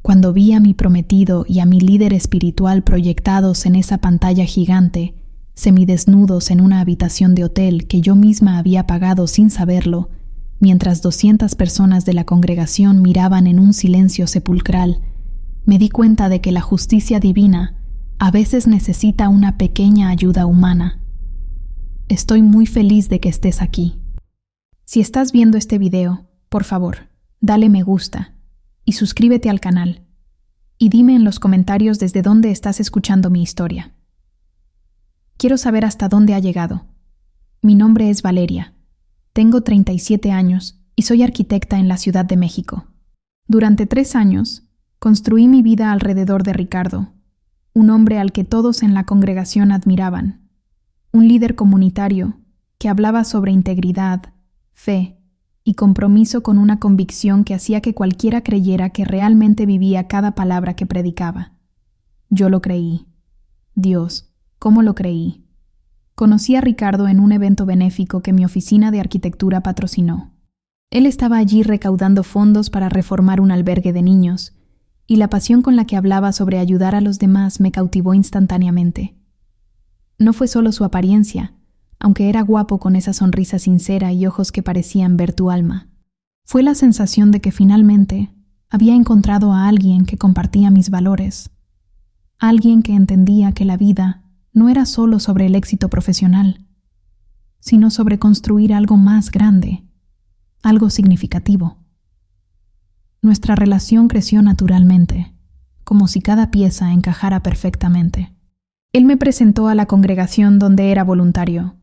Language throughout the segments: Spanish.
Cuando vi a mi prometido y a mi líder espiritual proyectados en esa pantalla gigante, semidesnudos en una habitación de hotel que yo misma había pagado sin saberlo, mientras 200 personas de la congregación miraban en un silencio sepulcral, me di cuenta de que la justicia divina a veces necesita una pequeña ayuda humana. Estoy muy feliz de que estés aquí. Si estás viendo este video, por favor, dale me gusta y suscríbete al canal. Y dime en los comentarios desde dónde estás escuchando mi historia. Quiero saber hasta dónde ha llegado. Mi nombre es Valeria. Tengo 37 años y soy arquitecta en la Ciudad de México. Durante 3 años, construí mi vida alrededor de Ricardo, un hombre al que todos en la congregación admiraban, un líder comunitario que hablaba sobre integridad, fe y compromiso con una convicción que hacía que cualquiera creyera que realmente vivía cada palabra que predicaba. Yo lo creí. Dios, ¿cómo lo creí? Conocí a Ricardo en un evento benéfico que mi oficina de arquitectura patrocinó. Él estaba allí recaudando fondos para reformar un albergue de niños, y la pasión con la que hablaba sobre ayudar a los demás me cautivó instantáneamente. No fue solo su apariencia, aunque era guapo con esa sonrisa sincera y ojos que parecían ver tu alma. Fue la sensación de que finalmente había encontrado a alguien que compartía mis valores, alguien que entendía que la vida no era solo sobre el éxito profesional, sino sobre construir algo más grande, algo significativo. Nuestra relación creció naturalmente, como si cada pieza encajara perfectamente. Él me presentó a la congregación donde era voluntario,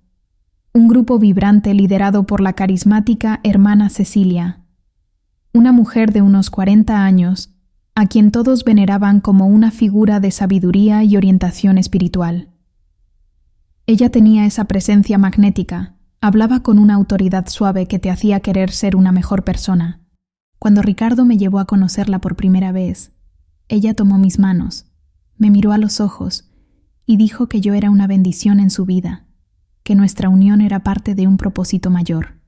un grupo vibrante liderado por la carismática hermana Cecilia, una mujer de unos 40 años, a quien todos veneraban como una figura de sabiduría y orientación espiritual. Ella tenía esa presencia magnética, hablaba con una autoridad suave que te hacía querer ser una mejor persona. Cuando Ricardo me llevó a conocerla por primera vez, ella tomó mis manos, me miró a los ojos y dijo que yo era una bendición en su vida, que nuestra unión era parte de un propósito mayor.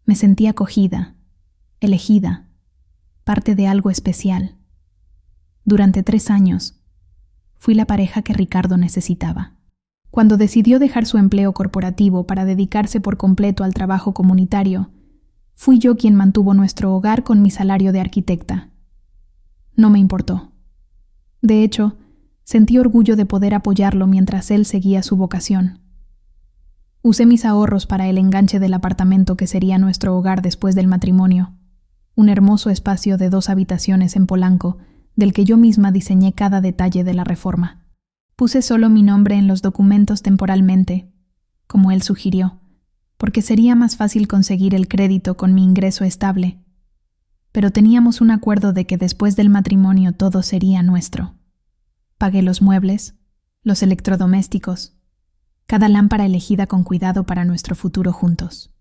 Me sentí acogida, elegida, parte de algo especial. Durante 3 años, fui la pareja que Ricardo necesitaba. Cuando decidió dejar su empleo corporativo para dedicarse por completo al trabajo comunitario, fui yo quien mantuvo nuestro hogar con mi salario de arquitecta. No me importó. De hecho, sentí orgullo de poder apoyarlo mientras él seguía su vocación. Usé mis ahorros para el enganche del apartamento que sería nuestro hogar después del matrimonio, un hermoso espacio de 2 habitaciones en Polanco, del que yo misma diseñé cada detalle de la reforma. Puse solo mi nombre en los documentos temporalmente, como él sugirió, porque sería más fácil conseguir el crédito con mi ingreso estable. Pero teníamos un acuerdo de que después del matrimonio todo sería nuestro. Pagué los muebles, los electrodomésticos, cada lámpara elegida con cuidado para nuestro futuro juntos.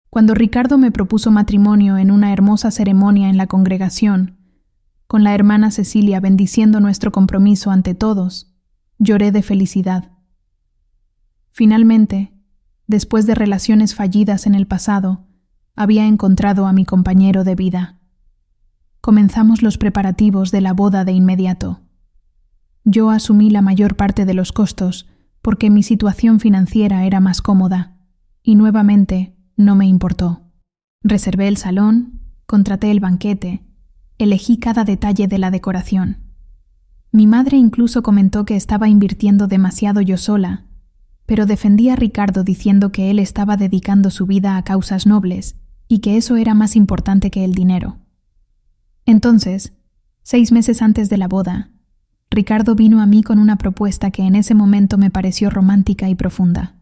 Cuando Ricardo me propuso matrimonio en una hermosa ceremonia en la congregación, con la hermana Cecilia bendiciendo nuestro compromiso ante todos, lloré de felicidad. Finalmente, después de relaciones fallidas en el pasado, había encontrado a mi compañero de vida. Comenzamos los preparativos de la boda de inmediato. Yo asumí la mayor parte de los costos porque mi situación financiera era más cómoda, y nuevamente no me importó. Reservé el salón, contraté el banquete, elegí cada detalle de la decoración. Mi madre incluso comentó que estaba invirtiendo demasiado yo sola, pero defendí a Ricardo diciendo que él estaba dedicando su vida a causas nobles y que eso era más importante que el dinero. Entonces, 6 meses antes de la boda, Ricardo vino a mí con una propuesta que en ese momento me pareció romántica y profunda.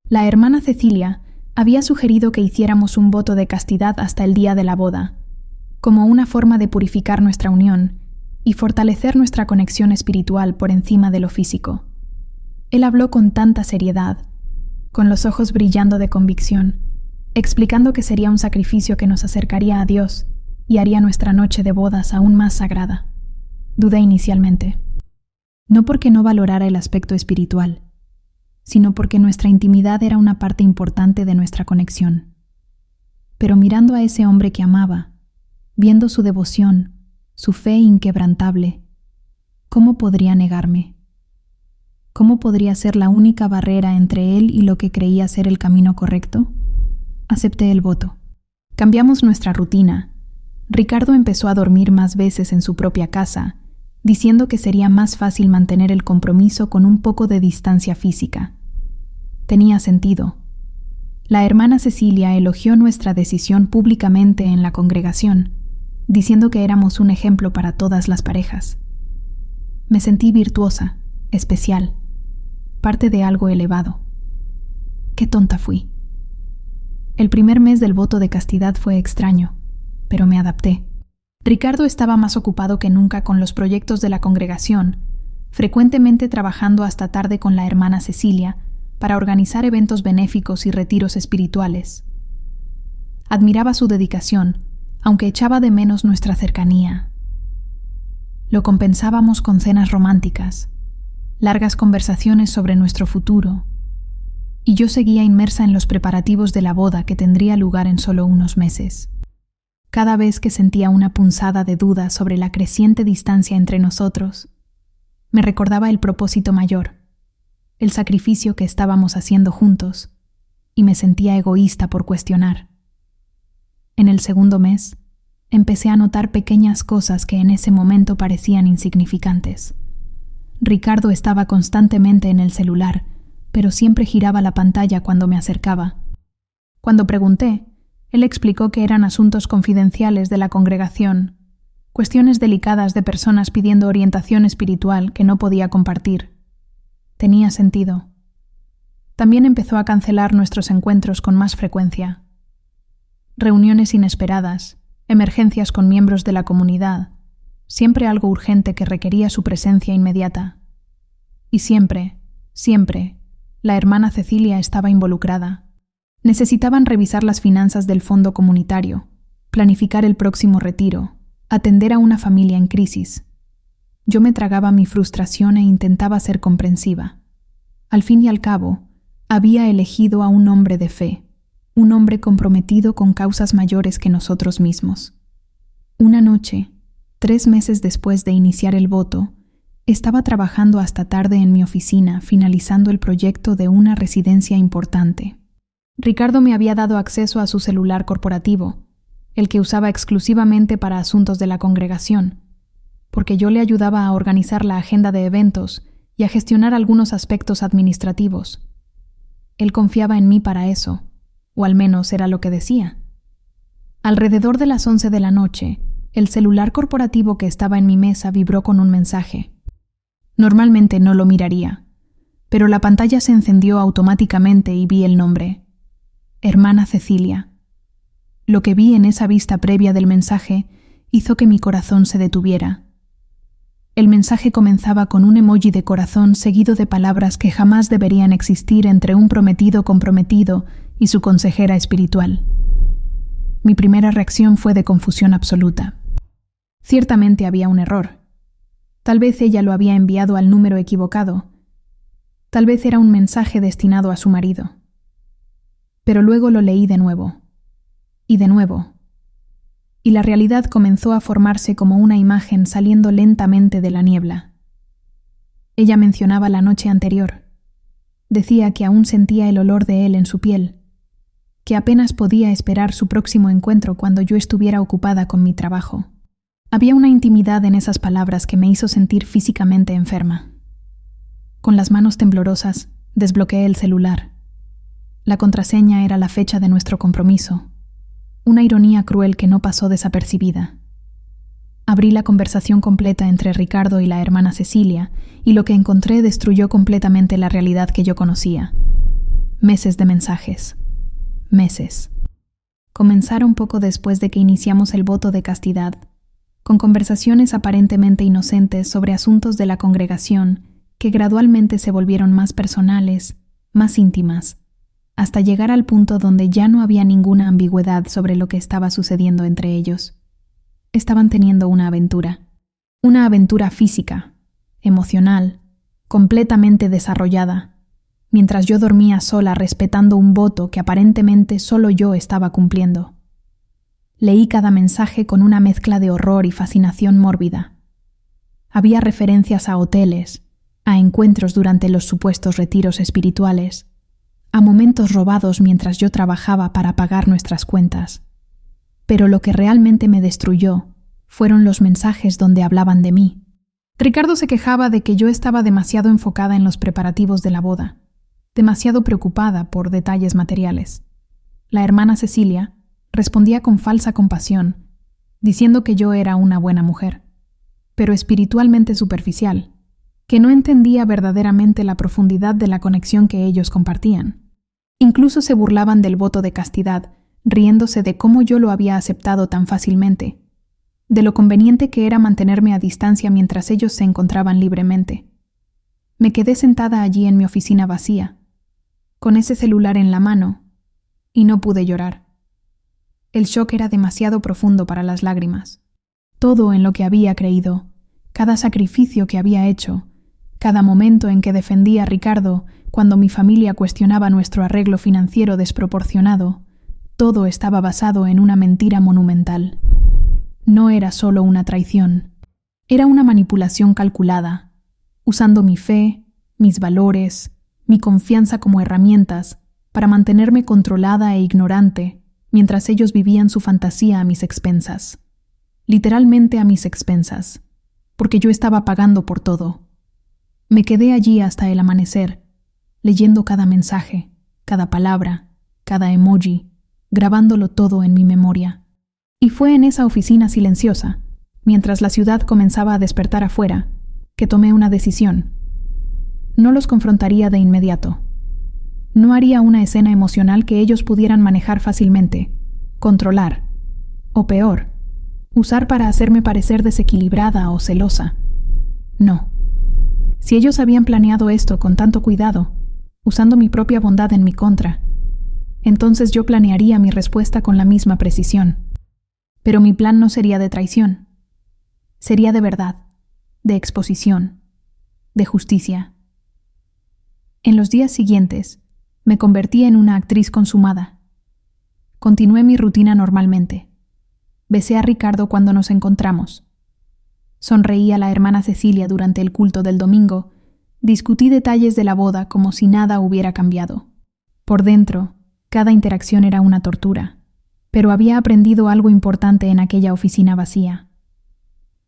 La hermana Cecilia había sugerido que hiciéramos un voto de castidad hasta el día de la boda, como una forma de purificar nuestra unión y fortalecer nuestra conexión espiritual por encima de lo físico. Él habló con tanta seriedad, con los ojos brillando de convicción, explicando que sería un sacrificio que nos acercaría a Dios y haría nuestra noche de bodas aún más sagrada. Dudé inicialmente. No porque no valorara el aspecto espiritual, sino porque nuestra intimidad era una parte importante de nuestra conexión. Pero mirando a ese hombre que amaba, viendo su devoción, su fe inquebrantable. ¿Cómo podría negarme? ¿Cómo podría ser la única barrera entre él y lo que creía ser el camino correcto? Acepté el voto. Cambiamos nuestra rutina. Ricardo empezó a dormir más veces en su propia casa, diciendo que sería más fácil mantener el compromiso con un poco de distancia física. Tenía sentido. La hermana Cecilia elogió nuestra decisión públicamente en la congregación, diciendo que éramos un ejemplo para todas las parejas. Me sentí virtuosa, especial, parte de algo elevado. Qué tonta fui. El primer mes del voto de castidad fue extraño, pero me adapté. Ricardo estaba más ocupado que nunca con los proyectos de la congregación, frecuentemente trabajando hasta tarde con la hermana Cecilia para organizar eventos benéficos y retiros espirituales. Admiraba su dedicación, aunque echaba de menos nuestra cercanía. Lo compensábamos con cenas románticas, largas conversaciones sobre nuestro futuro, y yo seguía inmersa en los preparativos de la boda que tendría lugar en solo unos meses. Cada vez que sentía una punzada de duda sobre la creciente distancia entre nosotros, me recordaba el propósito mayor, el sacrificio que estábamos haciendo juntos, y me sentía egoísta por cuestionar. En el segundo mes, empecé a notar pequeñas cosas que en ese momento parecían insignificantes. Ricardo estaba constantemente en el celular, pero siempre giraba la pantalla cuando me acercaba. Cuando pregunté, él explicó que eran asuntos confidenciales de la congregación, cuestiones delicadas de personas pidiendo orientación espiritual que no podía compartir. Tenía sentido. También empezó a cancelar nuestros encuentros con más frecuencia. Reuniones inesperadas, emergencias con miembros de la comunidad, siempre algo urgente que requería su presencia inmediata. Y siempre, la hermana Cecilia estaba involucrada. Necesitaban revisar las finanzas del fondo comunitario, planificar el próximo retiro, atender a una familia en crisis. Yo me tragaba mi frustración e intentaba ser comprensiva. Al fin y al cabo, había elegido a un hombre de fe, un hombre comprometido con causas mayores que nosotros mismos. Una noche, 3 meses después de iniciar el voto, estaba trabajando hasta tarde en mi oficina finalizando el proyecto de una residencia importante. Ricardo me había dado acceso a su celular corporativo, el que usaba exclusivamente para asuntos de la congregación, porque yo le ayudaba a organizar la agenda de eventos y a gestionar algunos aspectos administrativos. Él confiaba en mí para eso, o al menos era lo que decía. Alrededor de las 11 de la noche, el celular corporativo que estaba en mi mesa vibró con un mensaje. Normalmente no lo miraría, pero la pantalla se encendió automáticamente y vi el nombre. Hermana Cecilia. Lo que vi en esa vista previa del mensaje hizo que mi corazón se detuviera. El mensaje comenzaba con un emoji de corazón seguido de palabras que jamás deberían existir entre un prometido comprometido y su consejera espiritual. Mi primera reacción fue de confusión absoluta. Ciertamente había un error. Tal vez ella lo había enviado al número equivocado. Tal vez era un mensaje destinado a su marido. Pero luego lo leí de nuevo. Y de nuevo. Y la realidad comenzó a formarse como una imagen saliendo lentamente de la niebla. Ella mencionaba la noche anterior. Decía que aún sentía el olor de él en su piel, que apenas podía esperar su próximo encuentro cuando yo estuviera ocupada con mi trabajo. Había una intimidad en esas palabras que me hizo sentir físicamente enferma. Con las manos temblorosas, desbloqueé el celular. La contraseña era la fecha de nuestro compromiso. Una ironía cruel que no pasó desapercibida. Abrí la conversación completa entre Ricardo y la hermana Cecilia, y lo que encontré destruyó completamente la realidad que yo conocía. Meses de mensajes. Meses. Comenzaron poco después de que iniciamos el voto de castidad, con conversaciones aparentemente inocentes sobre asuntos de la congregación que gradualmente se volvieron más personales, más íntimas, hasta llegar al punto donde ya no había ninguna ambigüedad sobre lo que estaba sucediendo entre ellos. Estaban teniendo una aventura física, emocional, completamente desarrollada, mientras yo dormía sola respetando un voto que aparentemente solo yo estaba cumpliendo. Leí cada mensaje con una mezcla de horror y fascinación mórbida. Había referencias a hoteles, a encuentros durante los supuestos retiros espirituales, a momentos robados mientras yo trabajaba para pagar nuestras cuentas. Pero lo que realmente me destruyó fueron los mensajes donde hablaban de mí. Ricardo se quejaba de que yo estaba demasiado enfocada en los preparativos de la boda, demasiado preocupada por detalles materiales. La hermana Cecilia respondía con falsa compasión, diciendo que yo era una buena mujer, pero espiritualmente superficial, que no entendía verdaderamente la profundidad de la conexión que ellos compartían. Incluso se burlaban del voto de castidad, riéndose de cómo yo lo había aceptado tan fácilmente, de lo conveniente que era mantenerme a distancia mientras ellos se encontraban libremente. Me quedé sentada allí en mi oficina vacía, con ese celular en la mano, y no pude llorar. El shock era demasiado profundo para las lágrimas. Todo en lo que había creído, cada sacrificio que había hecho, cada momento en que defendí a Ricardo cuando mi familia cuestionaba nuestro arreglo financiero desproporcionado, todo estaba basado en una mentira monumental. No era solo una traición, era una manipulación calculada, usando mi fe, mis valores, mi confianza como herramientas para mantenerme controlada e ignorante mientras ellos vivían su fantasía a mis expensas. Literalmente a mis expensas, porque yo estaba pagando por todo. Me quedé allí hasta el amanecer, leyendo cada mensaje, cada palabra, cada emoji, grabándolo todo en mi memoria. Y fue en esa oficina silenciosa, mientras la ciudad comenzaba a despertar afuera, que tomé una decisión. No los confrontaría de inmediato. No haría una escena emocional que ellos pudieran manejar fácilmente, controlar, o peor, usar para hacerme parecer desequilibrada o celosa. No. Si ellos habían planeado esto con tanto cuidado, usando mi propia bondad en mi contra, entonces yo planearía mi respuesta con la misma precisión. Pero mi plan no sería de traición. Sería de verdad, de exposición, de justicia. En los días siguientes, me convertí en una actriz consumada. Continué mi rutina normalmente. Besé a Ricardo cuando nos encontramos. Sonreí a la hermana Cecilia durante el culto del domingo. Discutí detalles de la boda como si nada hubiera cambiado. Por dentro, cada interacción era una tortura, pero había aprendido algo importante en aquella oficina vacía.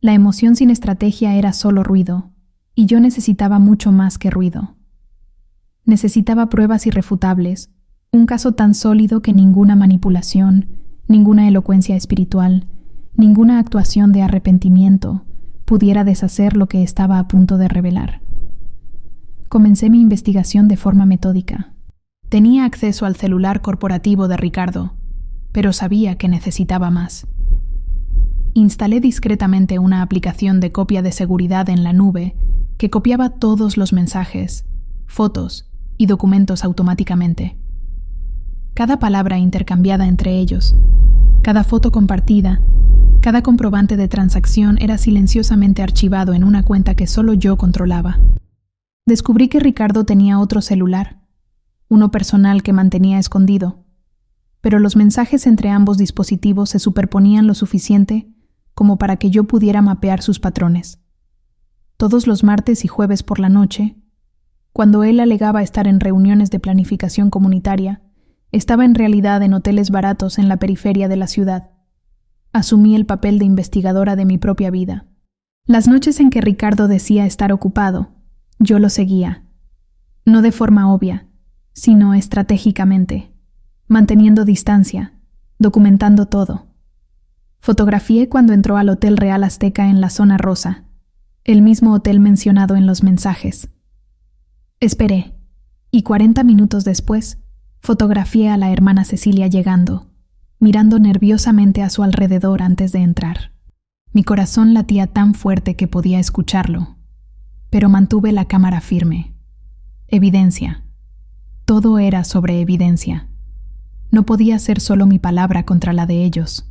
La emoción sin estrategia era solo ruido, y yo necesitaba mucho más que ruido. Necesitaba pruebas irrefutables, un caso tan sólido que ninguna manipulación, ninguna elocuencia espiritual, ninguna actuación de arrepentimiento pudiera deshacer lo que estaba a punto de revelar. Comencé mi investigación de forma metódica. Tenía acceso al celular corporativo de Ricardo, pero sabía que necesitaba más. Instalé discretamente una aplicación de copia de seguridad en la nube que copiaba todos los mensajes, fotos y documentos automáticamente. Cada palabra intercambiada entre ellos, cada foto compartida, cada comprobante de transacción era silenciosamente archivado en una cuenta que solo yo controlaba. Descubrí que Ricardo tenía otro celular, uno personal que mantenía escondido, pero los mensajes entre ambos dispositivos se superponían lo suficiente como para que yo pudiera mapear sus patrones. Todos los martes y jueves por la noche, cuando él alegaba estar en reuniones de planificación comunitaria, estaba en realidad en hoteles baratos en la periferia de la ciudad. Asumí el papel de investigadora de mi propia vida. Las noches en que Ricardo decía estar ocupado, yo lo seguía. No de forma obvia, sino estratégicamente, manteniendo distancia, documentando todo. Fotografié cuando entró al Hotel Real Azteca en la zona rosa, el mismo hotel mencionado en los mensajes. Esperé, y 40 minutos después, fotografié a la hermana Cecilia llegando, mirando nerviosamente a su alrededor antes de entrar. Mi corazón latía tan fuerte que podía escucharlo, pero mantuve la cámara firme. Evidencia. Todo era sobre evidencia. No podía ser solo mi palabra contra la de ellos.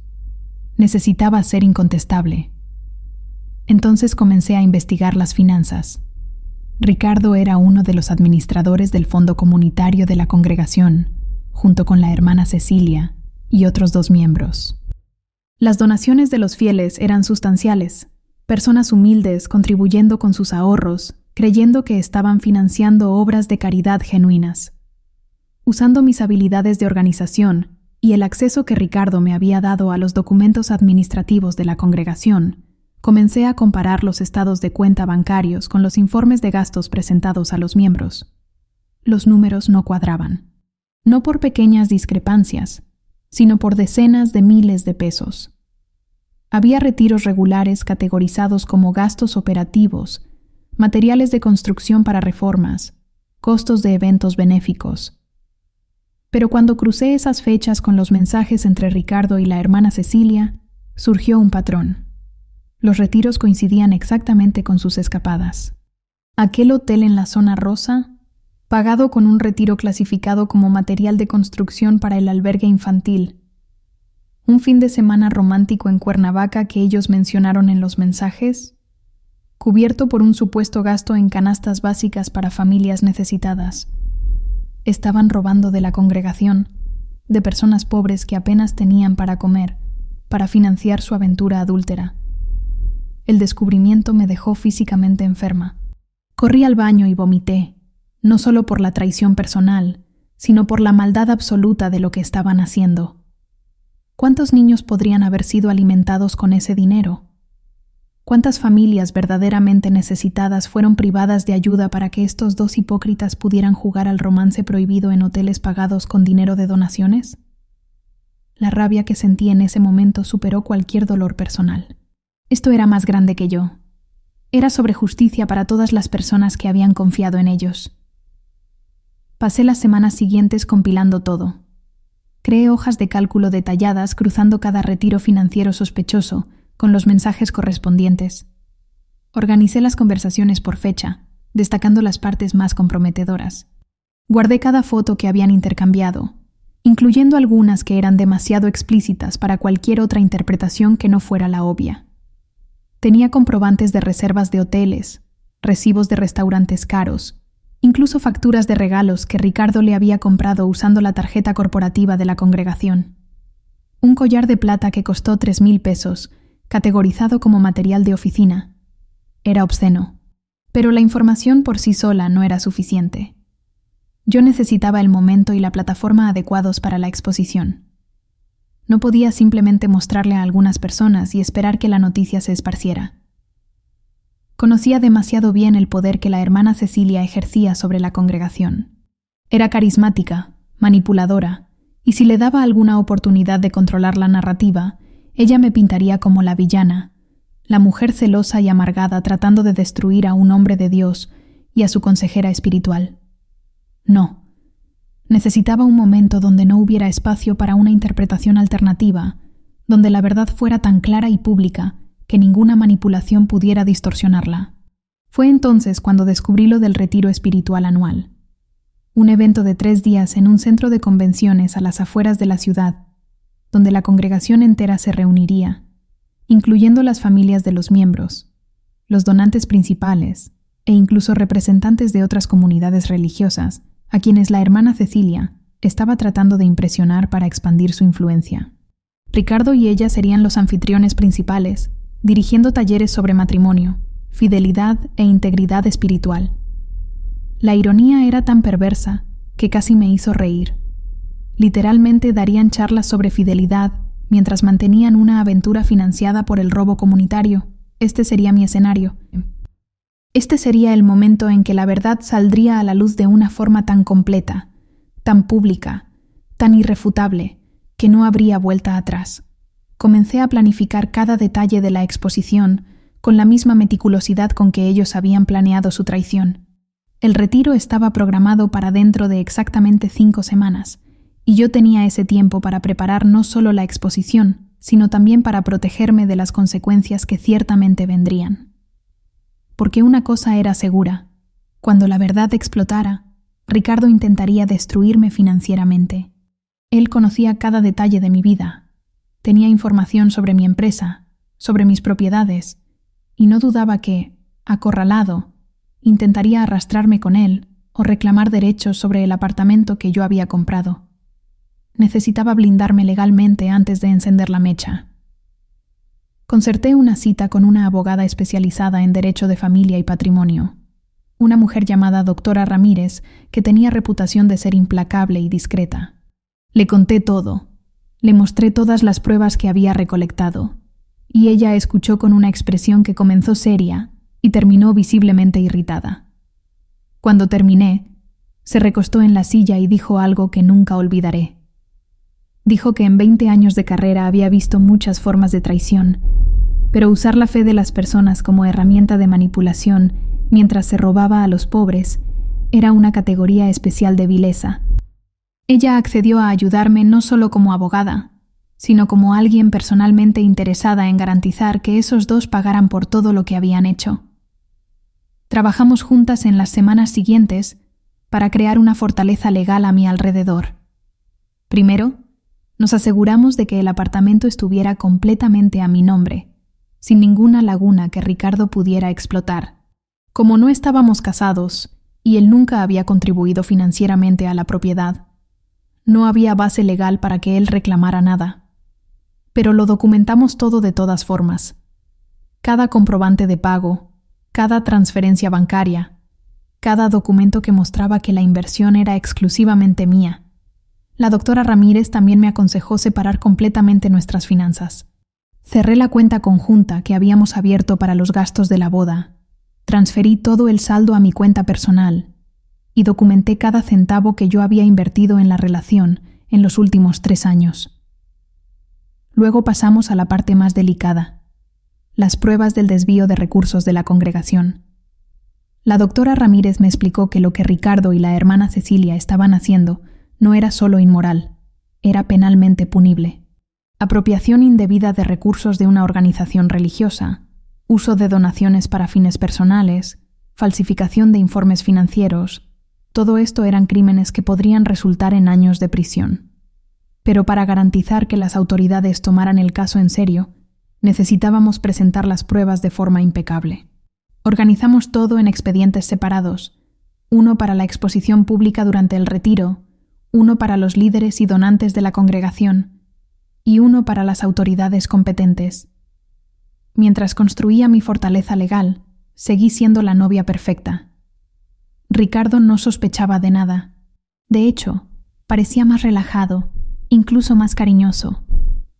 Necesitaba ser incontestable. Entonces comencé a investigar las finanzas. Ricardo era uno de los administradores del fondo comunitario de la congregación, junto con la hermana Cecilia y otros 2 miembros. Las donaciones de los fieles eran sustanciales, personas humildes contribuyendo con sus ahorros, creyendo que estaban financiando obras de caridad genuinas. Usando mis habilidades de organización y el acceso que Ricardo me había dado a los documentos administrativos de la congregación, comencé a comparar los estados de cuenta bancarios con los informes de gastos presentados a los miembros. Los números no cuadraban, no por pequeñas discrepancias, sino por decenas de miles de pesos. Había retiros regulares categorizados como gastos operativos, materiales de construcción para reformas, costos de eventos benéficos. Pero cuando crucé esas fechas con los mensajes entre Ricardo y la hermana Cecilia, surgió un patrón. Los retiros coincidían exactamente con sus escapadas. Aquel hotel en la zona rosa, pagado con un retiro clasificado como material de construcción para el albergue infantil. Un fin de semana romántico en Cuernavaca que ellos mencionaron en los mensajes, cubierto por un supuesto gasto en canastas básicas para familias necesitadas. Estaban robando de la congregación, de personas pobres que apenas tenían para comer, para financiar su aventura adúltera. El descubrimiento me dejó físicamente enferma. Corrí al baño y vomité, no solo por la traición personal, sino por la maldad absoluta de lo que estaban haciendo. ¿Cuántos niños podrían haber sido alimentados con ese dinero? ¿Cuántas familias verdaderamente necesitadas fueron privadas de ayuda para que estos dos hipócritas pudieran jugar al romance prohibido en hoteles pagados con dinero de donaciones? La rabia que sentí en ese momento superó cualquier dolor personal. Esto era más grande que yo. Era sobre justicia para todas las personas que habían confiado en ellos. Pasé las semanas siguientes compilando todo. Creé hojas de cálculo detalladas cruzando cada retiro financiero sospechoso con los mensajes correspondientes. Organicé las conversaciones por fecha, destacando las partes más comprometedoras. Guardé cada foto que habían intercambiado, incluyendo algunas que eran demasiado explícitas para cualquier otra interpretación que no fuera la obvia. Tenía comprobantes de reservas de hoteles, recibos de restaurantes caros, incluso facturas de regalos que Ricardo le había comprado usando la tarjeta corporativa de la congregación. Un collar de plata que costó 3,000 pesos, categorizado como material de oficina. Era obsceno, pero la información por sí sola no era suficiente. Yo necesitaba el momento y la plataforma adecuados para la exposición. No podía simplemente mostrarle a algunas personas y esperar que la noticia se esparciera. Conocía demasiado bien el poder que la hermana Cecilia ejercía sobre la congregación. Era carismática, manipuladora, y si le daba alguna oportunidad de controlar la narrativa, ella me pintaría como la villana, la mujer celosa y amargada tratando de destruir a un hombre de Dios y a su consejera espiritual. No. Necesitaba un momento donde no hubiera espacio para una interpretación alternativa, donde la verdad fuera tan clara y pública que ninguna manipulación pudiera distorsionarla. Fue entonces cuando descubrí lo del retiro espiritual anual. Un evento de 3 días en un centro de convenciones a las afueras de la ciudad, donde la congregación entera se reuniría, incluyendo las familias de los miembros, los donantes principales e incluso representantes de otras comunidades religiosas, a quienes la hermana Cecilia estaba tratando de impresionar para expandir su influencia. Ricardo y ella serían los anfitriones principales, dirigiendo talleres sobre matrimonio, fidelidad e integridad espiritual. La ironía era tan perversa que casi me hizo reír. Literalmente darían charlas sobre fidelidad mientras mantenían una aventura financiada por el robo comunitario. Este sería mi escenario. Este sería el momento en que la verdad saldría a la luz de una forma tan completa, tan pública, tan irrefutable, que no habría vuelta atrás. Comencé a planificar cada detalle de la exposición con la misma meticulosidad con que ellos habían planeado su traición. El retiro estaba programado para dentro de exactamente 5 semanas, y yo tenía ese tiempo para preparar no solo la exposición, sino también para protegerme de las consecuencias que ciertamente vendrían. Porque una cosa era segura: cuando la verdad explotara, Ricardo intentaría destruirme financieramente. Él conocía cada detalle de mi vida, tenía información sobre mi empresa, sobre mis propiedades, y no dudaba que, acorralado, intentaría arrastrarme con él o reclamar derechos sobre el apartamento que yo había comprado. Necesitaba blindarme legalmente antes de encender la mecha. Concerté una cita con una abogada especializada en Derecho de Familia y Patrimonio, una mujer llamada Doctora Ramírez, que tenía reputación de ser implacable y discreta. Le conté todo, le mostré todas las pruebas que había recolectado, y ella escuchó con una expresión que comenzó seria y terminó visiblemente irritada. Cuando terminé, se recostó en la silla y dijo algo que nunca olvidaré. Dijo que en 20 años de carrera había visto muchas formas de traición, pero usar la fe de las personas como herramienta de manipulación mientras se robaba a los pobres era una categoría especial de vileza. Ella accedió a ayudarme no solo como abogada, sino como alguien personalmente interesada en garantizar que esos dos pagaran por todo lo que habían hecho. Trabajamos juntas en las semanas siguientes para crear una fortaleza legal a mi alrededor. Primero, nos aseguramos de que el apartamento estuviera completamente a mi nombre, sin ninguna laguna que Ricardo pudiera explotar. Como no estábamos casados y él nunca había contribuido financieramente a la propiedad, no había base legal para que él reclamara nada. Pero lo documentamos todo de todas formas. Cada comprobante de pago, cada transferencia bancaria, cada documento que mostraba que la inversión era exclusivamente mía. La doctora Ramírez también me aconsejó separar completamente nuestras finanzas. Cerré la cuenta conjunta que habíamos abierto para los gastos de la boda, transferí todo el saldo a mi cuenta personal y documenté cada centavo que yo había invertido en la relación en los últimos 3 años. Luego pasamos a la parte más delicada, las pruebas del desvío de recursos de la congregación. La doctora Ramírez me explicó que lo que Ricardo y la hermana Cecilia estaban haciendo no era solo inmoral, era penalmente punible. Apropiación indebida de recursos de una organización religiosa, uso de donaciones para fines personales, falsificación de informes financieros, todo esto eran crímenes que podrían resultar en años de prisión. Pero para garantizar que las autoridades tomaran el caso en serio, necesitábamos presentar las pruebas de forma impecable. Organizamos todo en expedientes separados, uno para la exposición pública durante el retiro, uno para los líderes y donantes de la congregación y uno para las autoridades competentes. Mientras construía mi fortaleza legal, seguí siendo la novia perfecta. Ricardo no sospechaba de nada. De hecho, parecía más relajado, incluso más cariñoso,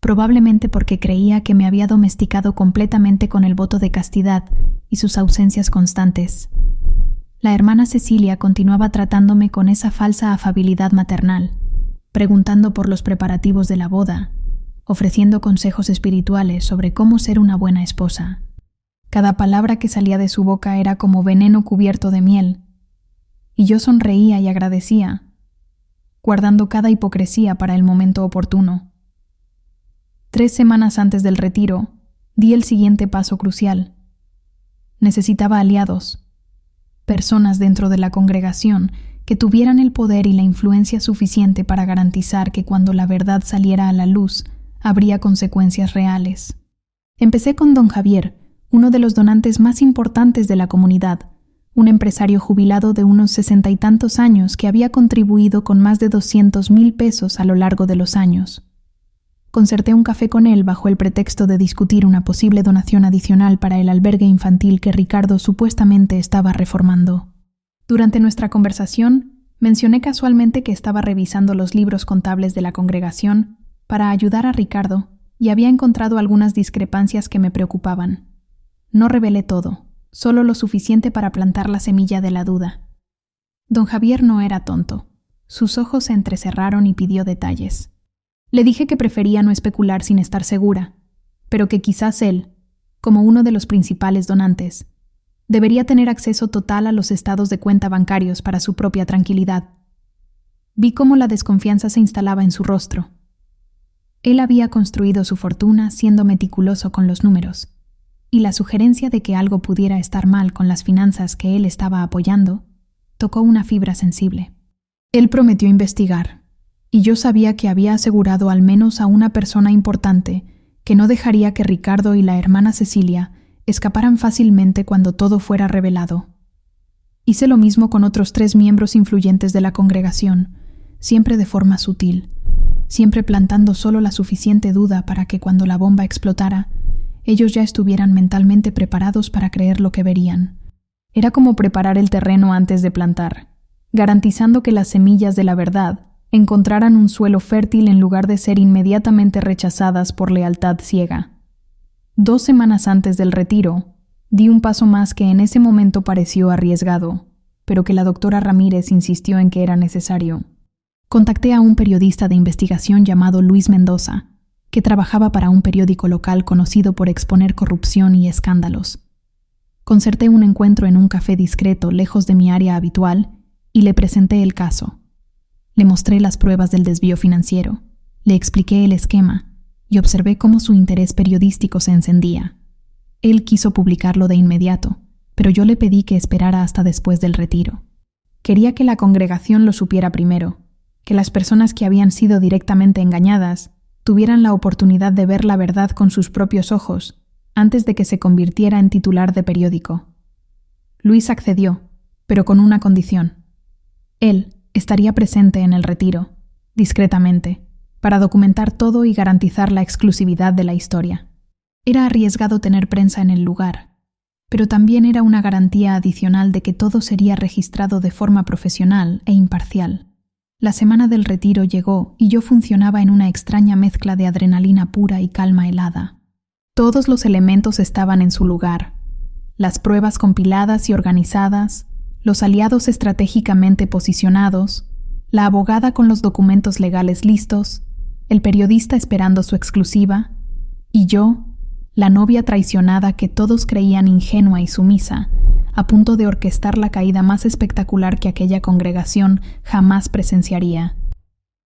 probablemente porque creía que me había domesticado completamente con el voto de castidad y sus ausencias constantes. La hermana Cecilia continuaba tratándome con esa falsa afabilidad maternal, preguntando por los preparativos de la boda, ofreciendo consejos espirituales sobre cómo ser una buena esposa. Cada palabra que salía de su boca era como veneno cubierto de miel, y yo sonreía y agradecía, guardando cada hipocresía para el momento oportuno. 3 semanas antes del retiro, di el siguiente paso crucial. Necesitaba aliados, personas dentro de la congregación que tuvieran el poder y la influencia suficiente para garantizar que cuando la verdad saliera a la luz, habría consecuencias reales. Empecé con don Javier, uno de los donantes más importantes de la comunidad, un empresario jubilado de unos 60 y tantos años que había contribuido con más de 200,000 pesos a lo largo de los años. Concerté un café con él bajo el pretexto de discutir una posible donación adicional para el albergue infantil que Ricardo supuestamente estaba reformando. Durante nuestra conversación, mencioné casualmente que estaba revisando los libros contables de la congregación para ayudar a Ricardo y había encontrado algunas discrepancias que me preocupaban. No revelé todo, solo lo suficiente para plantar la semilla de la duda. Don Javier no era tonto. Sus ojos se entrecerraron y pidió detalles. Le dije que prefería no especular sin estar segura, pero que quizás él, como uno de los principales donantes, debería tener acceso total a los estados de cuenta bancarios para su propia tranquilidad. Vi cómo la desconfianza se instalaba en su rostro. Él había construido su fortuna siendo meticuloso con los números, y la sugerencia de que algo pudiera estar mal con las finanzas que él estaba apoyando tocó una fibra sensible. Él prometió investigar, y yo sabía que había asegurado al menos a una persona importante que no dejaría que Ricardo y la hermana Cecilia escaparan fácilmente cuando todo fuera revelado. Hice lo mismo con otros 3 miembros influyentes de la congregación, siempre de forma sutil, siempre plantando solo la suficiente duda para que cuando la bomba explotara, ellos ya estuvieran mentalmente preparados para creer lo que verían. Era como preparar el terreno antes de plantar, garantizando que las semillas de la verdad encontraran un suelo fértil en lugar de ser inmediatamente rechazadas por lealtad ciega. 2 semanas antes del retiro, di un paso más que en ese momento pareció arriesgado, pero que la doctora Ramírez insistió en que era necesario. Contacté a un periodista de investigación llamado Luis Mendoza, que trabajaba para un periódico local conocido por exponer corrupción y escándalos. Concerté un encuentro en un café discreto lejos de mi área habitual y le presenté el caso. Le mostré las pruebas del desvío financiero, le expliqué el esquema y observé cómo su interés periodístico se encendía. Él quiso publicarlo de inmediato, pero yo le pedí que esperara hasta después del retiro. Quería que la congregación lo supiera primero, que las personas que habían sido directamente engañadas tuvieran la oportunidad de ver la verdad con sus propios ojos antes de que se convirtiera en titular de periódico. Luis accedió, pero con una condición. Él estaría presente en el retiro, discretamente, para documentar todo y garantizar la exclusividad de la historia. Era arriesgado tener prensa en el lugar, pero también era una garantía adicional de que todo sería registrado de forma profesional e imparcial. La semana del retiro llegó y yo funcionaba en una extraña mezcla de adrenalina pura y calma helada. Todos los elementos estaban en su lugar. Las pruebas compiladas y organizadas, los aliados estratégicamente posicionados, la abogada con los documentos legales listos, el periodista esperando su exclusiva, y yo, la novia traicionada que todos creían ingenua y sumisa, a punto de orquestar la caída más espectacular que aquella congregación jamás presenciaría.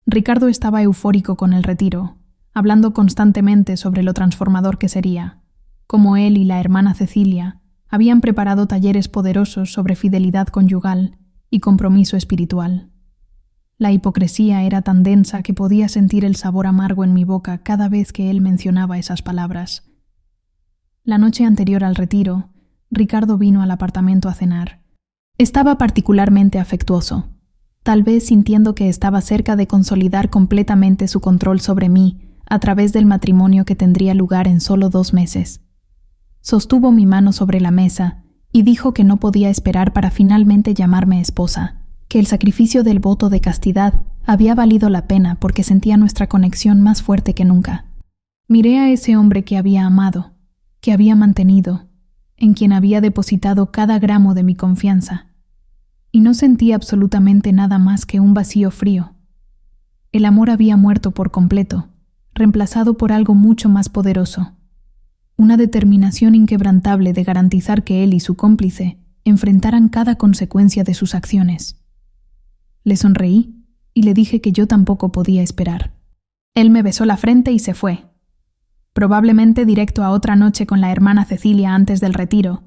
Ricardo estaba eufórico con el retiro, hablando constantemente sobre lo transformador que sería, como él y la hermana Cecilia habían preparado talleres poderosos sobre fidelidad conyugal y compromiso espiritual. La hipocresía era tan densa que podía sentir el sabor amargo en mi boca cada vez que él mencionaba esas palabras. La noche anterior al retiro, Ricardo vino al apartamento a cenar. Estaba particularmente afectuoso, tal vez sintiendo que estaba cerca de consolidar completamente su control sobre mí a través del matrimonio que tendría lugar en solo 2 meses. Sostuvo mi mano sobre la mesa y dijo que no podía esperar para finalmente llamarme esposa, que el sacrificio del voto de castidad había valido la pena porque sentía nuestra conexión más fuerte que nunca. Miré a ese hombre que había amado, que había mantenido, en quien había depositado cada gramo de mi confianza, y no sentí absolutamente nada más que un vacío frío. El amor había muerto por completo, reemplazado por algo mucho más poderoso, una determinación inquebrantable de garantizar que él y su cómplice enfrentaran cada consecuencia de sus acciones. Le sonreí y le dije que yo tampoco podía esperar. Él me besó la frente y se fue, probablemente directo a otra noche con la hermana Cecilia antes del retiro,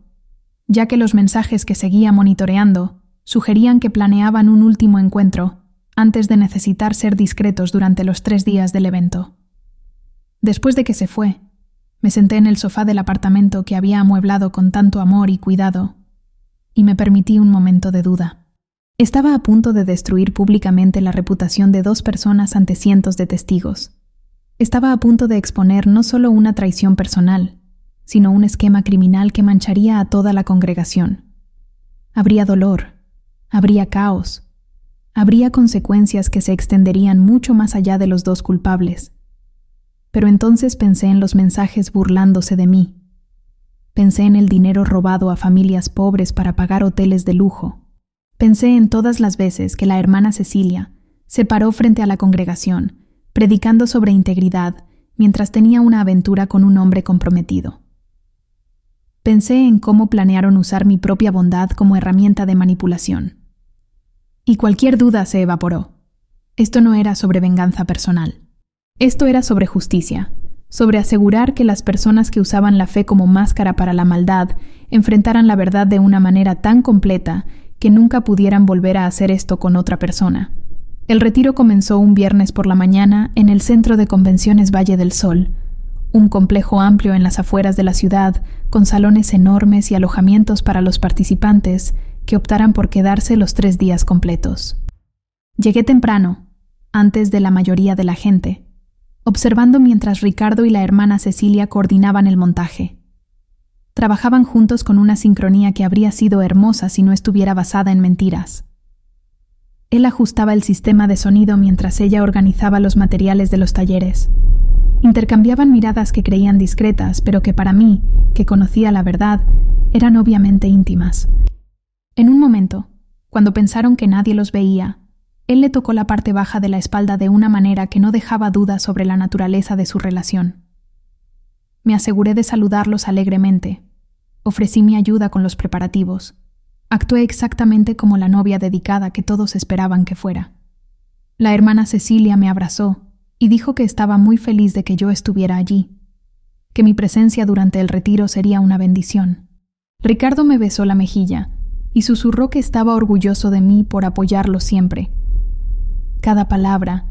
ya que los mensajes que seguía monitoreando sugerían que planeaban un último encuentro antes de necesitar ser discretos durante los 3 días del evento. Después de que se fue, me senté en el sofá del apartamento que había amueblado con tanto amor y cuidado, y me permití un momento de duda. Estaba a punto de destruir públicamente la reputación de 2 personas ante cientos de testigos. Estaba a punto de exponer no solo una traición personal, sino un esquema criminal que mancharía a toda la congregación. Habría dolor, habría caos, habría consecuencias que se extenderían mucho más allá de los 2 culpables. Pero entonces pensé en los mensajes burlándose de mí. Pensé en el dinero robado a familias pobres para pagar hoteles de lujo. Pensé en todas las veces que la hermana Cecilia se paró frente a la congregación, predicando sobre integridad mientras tenía una aventura con un hombre comprometido. Pensé en cómo planearon usar mi propia bondad como herramienta de manipulación. Y cualquier duda se evaporó. Esto no era sobre venganza personal. Esto era sobre justicia, sobre asegurar que las personas que usaban la fe como máscara para la maldad enfrentaran la verdad de una manera tan completa que nunca pudieran volver a hacer esto con otra persona. El retiro comenzó un viernes por la mañana en el Centro de Convenciones Valle del Sol, un complejo amplio en las afueras de la ciudad, con salones enormes y alojamientos para los participantes que optaran por quedarse los 3 días completos. Llegué temprano, antes de la mayoría de la gente, observando mientras Ricardo y la hermana Cecilia coordinaban el montaje. Trabajaban juntos con una sincronía que habría sido hermosa si no estuviera basada en mentiras. Él ajustaba el sistema de sonido mientras ella organizaba los materiales de los talleres. Intercambiaban miradas que creían discretas, pero que para mí, que conocía la verdad, eran obviamente íntimas. En un momento, cuando pensaron que nadie los veía, él le tocó la parte baja de la espalda de una manera que no dejaba dudas sobre la naturaleza de su relación. Me aseguré de saludarlos alegremente. Ofrecí mi ayuda con los preparativos. Actué exactamente como la novia dedicada que todos esperaban que fuera. La hermana Cecilia me abrazó y dijo que estaba muy feliz de que yo estuviera allí, que mi presencia durante el retiro sería una bendición. Ricardo me besó la mejilla y susurró que estaba orgulloso de mí por apoyarlo siempre. Cada palabra,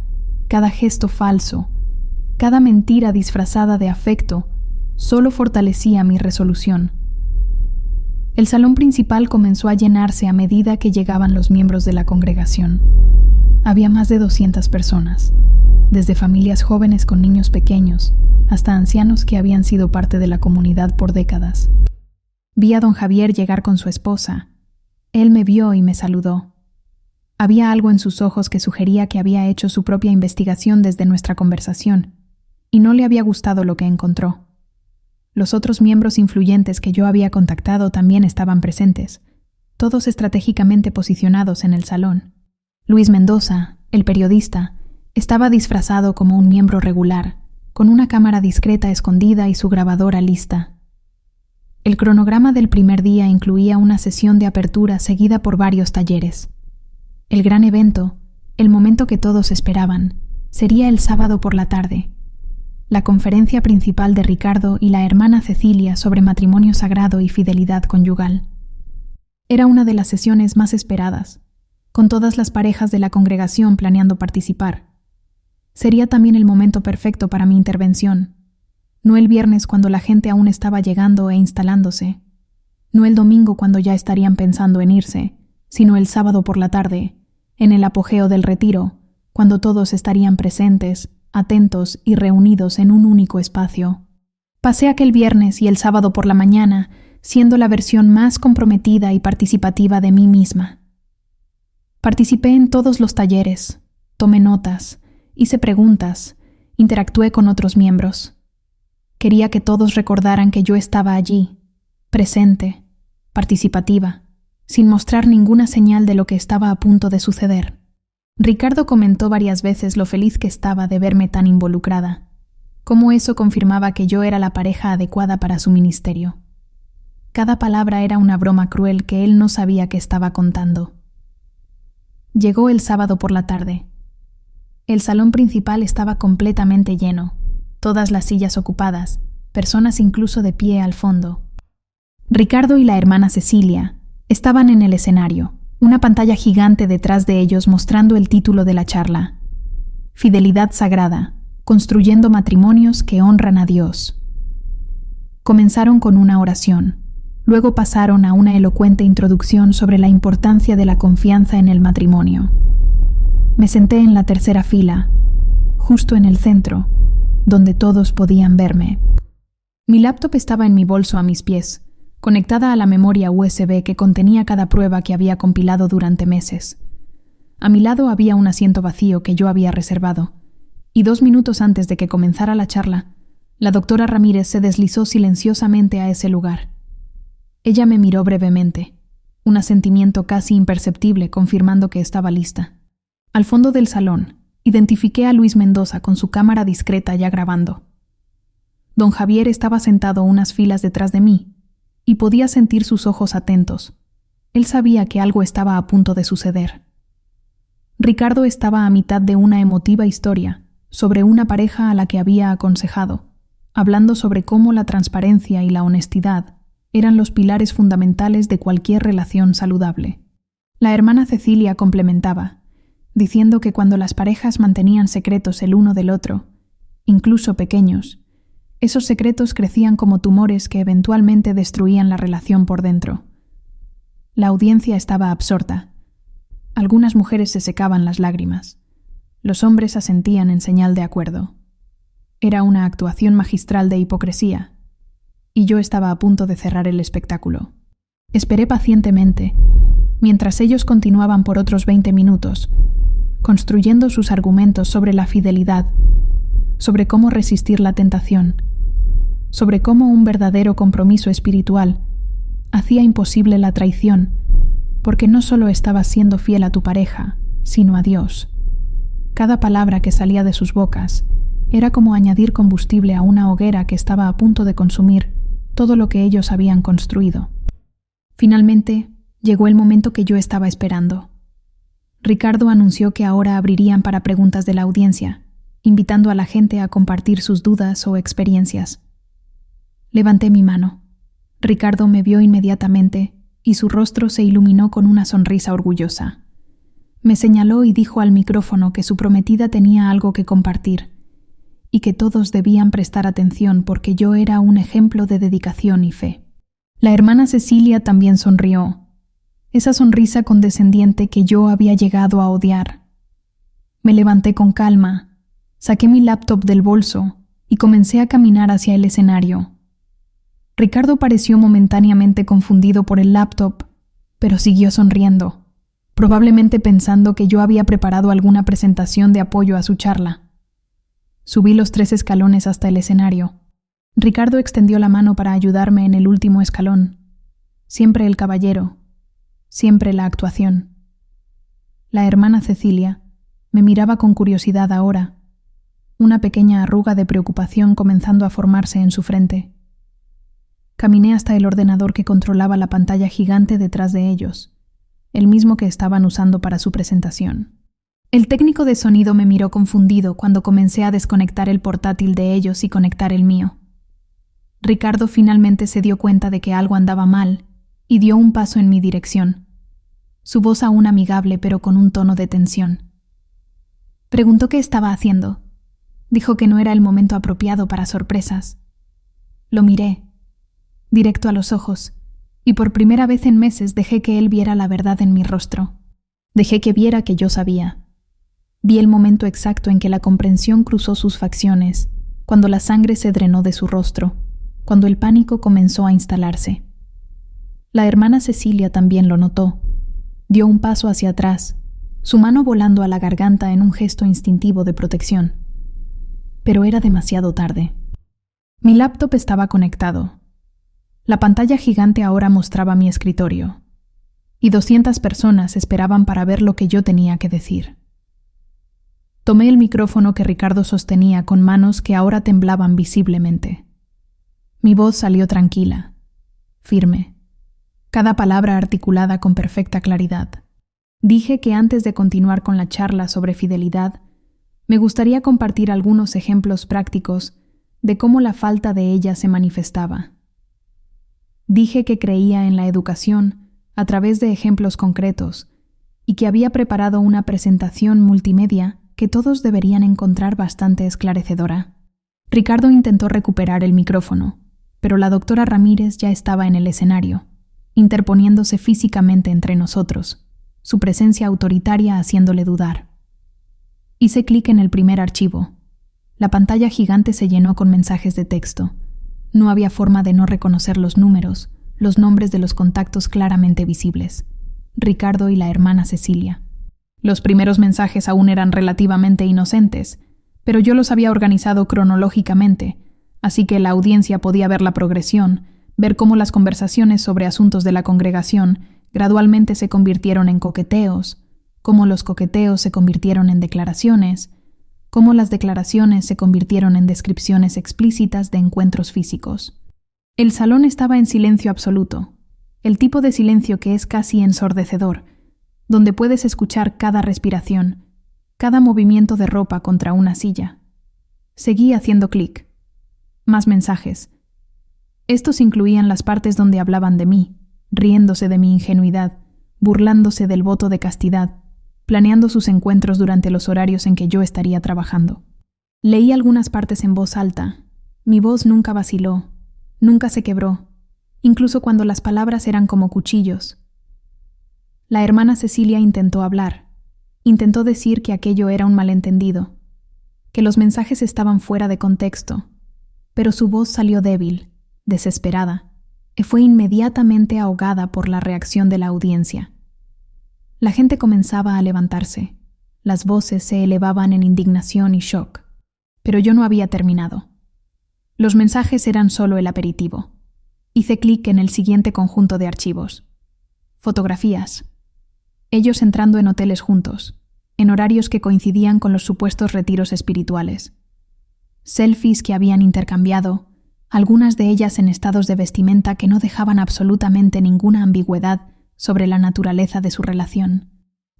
cada gesto falso, cada mentira disfrazada de afecto, solo fortalecía mi resolución. El salón principal comenzó a llenarse a medida que llegaban los miembros de la congregación. Había más de 200 personas, desde familias jóvenes con niños pequeños hasta ancianos que habían sido parte de la comunidad por décadas. Vi a don Javier llegar con su esposa. Él me vio y me saludó. Había algo en sus ojos que sugería que había hecho su propia investigación desde nuestra conversación, y no le había gustado lo que encontró. Los otros miembros influyentes que yo había contactado también estaban presentes, todos estratégicamente posicionados en el salón. Luis Mendoza, el periodista, estaba disfrazado como un miembro regular, con una cámara discreta escondida y su grabadora lista. El cronograma del primer día incluía una sesión de apertura seguida por varios talleres. El gran evento, el momento que todos esperaban, sería el sábado por la tarde. La conferencia principal de Ricardo y la hermana Cecilia sobre matrimonio sagrado y fidelidad conyugal. Era una de las sesiones más esperadas, con todas las parejas de la congregación planeando participar. Sería también el momento perfecto para mi intervención, no el viernes cuando la gente aún estaba llegando e instalándose, no el domingo cuando ya estarían pensando en irse, sino el sábado por la tarde, en el apogeo del retiro, cuando todos estarían presentes, atentos y reunidos en un único espacio. Pasé aquel viernes y el sábado por la mañana, siendo la versión más comprometida y participativa de mí misma. Participé en todos los talleres, tomé notas, hice preguntas, interactué con otros miembros. Quería que todos recordaran que yo estaba allí, presente, participativa, sin mostrar ninguna señal de lo que estaba a punto de suceder. Ricardo comentó varias veces lo feliz que estaba de verme tan involucrada, cómo eso confirmaba que yo era la pareja adecuada para su ministerio. Cada palabra era una broma cruel que él no sabía que estaba contando. Llegó el sábado por la tarde. El salón principal estaba completamente lleno, todas las sillas ocupadas, personas incluso de pie al fondo. Ricardo y la hermana Cecilia estaban en el escenario, una pantalla gigante detrás de ellos mostrando el título de la charla: Fidelidad Sagrada, construyendo matrimonios que honran a Dios. Comenzaron con una oración, luego pasaron a una elocuente introducción sobre la importancia de la confianza en el matrimonio. Me senté en la tercera fila, justo en el centro, donde todos podían verme. Mi laptop estaba en mi bolso a mis pies, conectada a la memoria USB que contenía cada prueba que había compilado durante meses. A mi lado había un asiento vacío que yo había reservado, y 2 minutos antes de que comenzara la charla, la doctora Ramírez se deslizó silenciosamente a ese lugar. Ella me miró brevemente, un asentimiento casi imperceptible confirmando que estaba lista. Al fondo del salón, identifiqué a Luis Mendoza con su cámara discreta ya grabando. Don Javier estaba sentado unas filas detrás de mí, y podía sentir sus ojos atentos. Él sabía que algo estaba a punto de suceder. Ricardo estaba a mitad de una emotiva historia sobre una pareja a la que había aconsejado, hablando sobre cómo la transparencia y la honestidad eran los pilares fundamentales de cualquier relación saludable. La hermana Cecilia complementaba, diciendo que cuando las parejas mantenían secretos el uno del otro, incluso pequeños, esos secretos crecían como tumores que eventualmente destruían la relación por dentro. La audiencia estaba absorta. Algunas mujeres se secaban las lágrimas. Los hombres asentían en señal de acuerdo. Era una actuación magistral de hipocresía, y yo estaba a punto de cerrar el espectáculo. Esperé pacientemente, mientras ellos continuaban por otros 20 minutos, construyendo sus argumentos sobre la fidelidad, sobre cómo resistir la tentación, sobre cómo un verdadero compromiso espiritual hacía imposible la traición, porque no solo estabas siendo fiel a tu pareja, sino a Dios. Cada palabra que salía de sus bocas era como añadir combustible a una hoguera que estaba a punto de consumir todo lo que ellos habían construido. Finalmente, llegó el momento que yo estaba esperando. Ricardo anunció que ahora abrirían para preguntas de la audiencia, invitando a la gente a compartir sus dudas o experiencias. Levanté mi mano. Ricardo me vio inmediatamente y su rostro se iluminó con una sonrisa orgullosa. Me señaló y dijo al micrófono que su prometida tenía algo que compartir y que todos debían prestar atención porque yo era un ejemplo de dedicación y fe. La hermana Cecilia también sonrió, esa sonrisa condescendiente que yo había llegado a odiar. Me levanté con calma, saqué mi laptop del bolso y comencé a caminar hacia el escenario. Ricardo pareció momentáneamente confundido por el laptop, pero siguió sonriendo, probablemente pensando que yo había preparado alguna presentación de apoyo a su charla. Subí los 3 escalones hasta el escenario. Ricardo extendió la mano para ayudarme en el último escalón. Siempre el caballero, siempre la actuación. La hermana Cecilia me miraba con curiosidad ahora, una pequeña arruga de preocupación comenzando a formarse en su frente. Caminé hasta el ordenador que controlaba la pantalla gigante detrás de ellos, el mismo que estaban usando para su presentación. El técnico de sonido me miró confundido cuando comencé a desconectar el portátil de ellos y conectar el mío. Ricardo finalmente se dio cuenta de que algo andaba mal y dio un paso en mi dirección, su voz aún amigable pero con un tono de tensión. Preguntó qué estaba haciendo. Dijo que no era el momento apropiado para sorpresas. Lo miré, directo a los ojos, y por primera vez en meses dejé que él viera la verdad en mi rostro. Dejé que viera que yo sabía. Vi el momento exacto en que la comprensión cruzó sus facciones, cuando la sangre se drenó de su rostro, cuando el pánico comenzó a instalarse. La hermana Cecilia también lo notó. Dio un paso hacia atrás, su mano volando a la garganta en un gesto instintivo de protección. Pero era demasiado tarde. Mi laptop estaba conectado. La pantalla gigante ahora mostraba mi escritorio, y 200 personas esperaban para ver lo que yo tenía que decir. Tomé el micrófono que Ricardo sostenía con manos que ahora temblaban visiblemente. Mi voz salió tranquila, firme, cada palabra articulada con perfecta claridad. Dije que antes de continuar con la charla sobre fidelidad, me gustaría compartir algunos ejemplos prácticos de cómo la falta de ella se manifestaba. Dije que creía en la educación a través de ejemplos concretos y que había preparado una presentación multimedia que todos deberían encontrar bastante esclarecedora. Ricardo intentó recuperar el micrófono, pero la doctora Ramírez ya estaba en el escenario, interponiéndose físicamente entre nosotros, su presencia autoritaria haciéndole dudar. Hice clic en el primer archivo. La pantalla gigante se llenó con mensajes de texto. No había forma de no reconocer los números, los nombres de los contactos claramente visibles. Ricardo y la hermana Cecilia. Los primeros mensajes aún eran relativamente inocentes, pero yo los había organizado cronológicamente, así que la audiencia podía ver la progresión, ver cómo las conversaciones sobre asuntos de la congregación gradualmente se convirtieron en coqueteos, cómo los coqueteos se convirtieron en declaraciones, cómo las declaraciones se convirtieron en descripciones explícitas de encuentros físicos. El salón estaba en silencio absoluto, el tipo de silencio que es casi ensordecedor, donde puedes escuchar cada respiración, cada movimiento de ropa contra una silla. Seguí haciendo clic. Más mensajes. Estos incluían las partes donde hablaban de mí, riéndose de mi ingenuidad, burlándose del voto de castidad, planeando sus encuentros durante los horarios en que yo estaría trabajando. Leí algunas partes en voz alta. Mi voz nunca vaciló, nunca se quebró, incluso cuando las palabras eran como cuchillos. La hermana Cecilia intentó hablar, intentó decir que aquello era un malentendido, que los mensajes estaban fuera de contexto, pero su voz salió débil, desesperada, y fue inmediatamente ahogada por la reacción de la audiencia. La gente comenzaba a levantarse. Las voces se elevaban en indignación y shock. Pero yo no había terminado. Los mensajes eran solo el aperitivo. Hice clic en el siguiente conjunto de archivos. Fotografías. Ellos entrando en hoteles juntos, en horarios que coincidían con los supuestos retiros espirituales. Selfies que habían intercambiado, algunas de ellas en estados de vestimenta que no dejaban absolutamente ninguna ambigüedad sobre la naturaleza de su relación.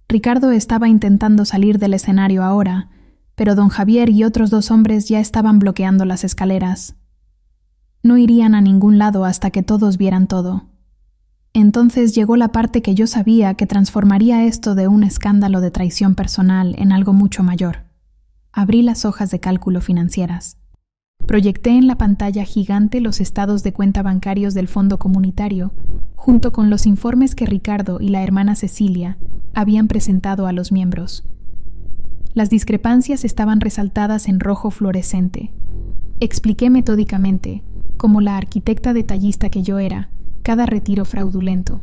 Ricardo estaba intentando salir del escenario ahora, pero don Javier y otros 2 hombres ya estaban bloqueando las escaleras. No irían a ningún lado hasta que todos vieran todo. Entonces llegó la parte que yo sabía que transformaría esto de un escándalo de traición personal en algo mucho mayor. Abrí las hojas de cálculo financieras. Proyecté en la pantalla gigante los estados de cuenta bancarios del fondo comunitario, junto con los informes que Ricardo y la hermana Cecilia habían presentado a los miembros. Las discrepancias estaban resaltadas en rojo fluorescente. Expliqué metódicamente, como la arquitecta detallista que yo era, cada retiro fraudulento.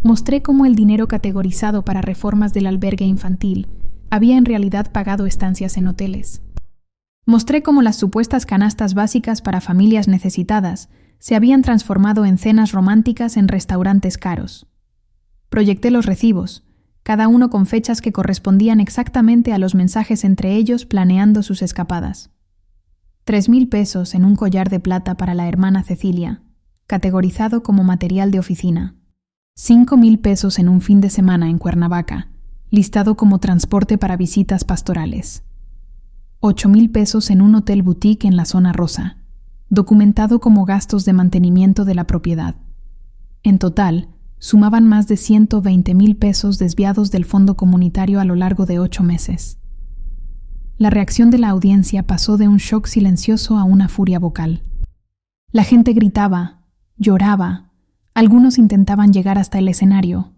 Mostré cómo el dinero categorizado para reformas del albergue infantil había en realidad pagado estancias en hoteles. Mostré cómo las supuestas canastas básicas para familias necesitadas se habían transformado en cenas románticas en restaurantes caros. Proyecté los recibos, cada uno con fechas que correspondían exactamente a los mensajes entre ellos planeando sus escapadas. 3,000 pesos en un collar de plata para la hermana Cecilia, categorizado como material de oficina. 5,000 pesos en un fin de semana en Cuernavaca, listado como transporte para visitas pastorales. 8,000 pesos en un hotel boutique en la zona rosa, documentado como gastos de mantenimiento de la propiedad. En total, sumaban más de 120,000 pesos desviados del fondo comunitario a lo largo de 8 meses. La reacción de la audiencia pasó de un shock silencioso a una furia vocal. La gente gritaba, lloraba, algunos intentaban llegar hasta el escenario.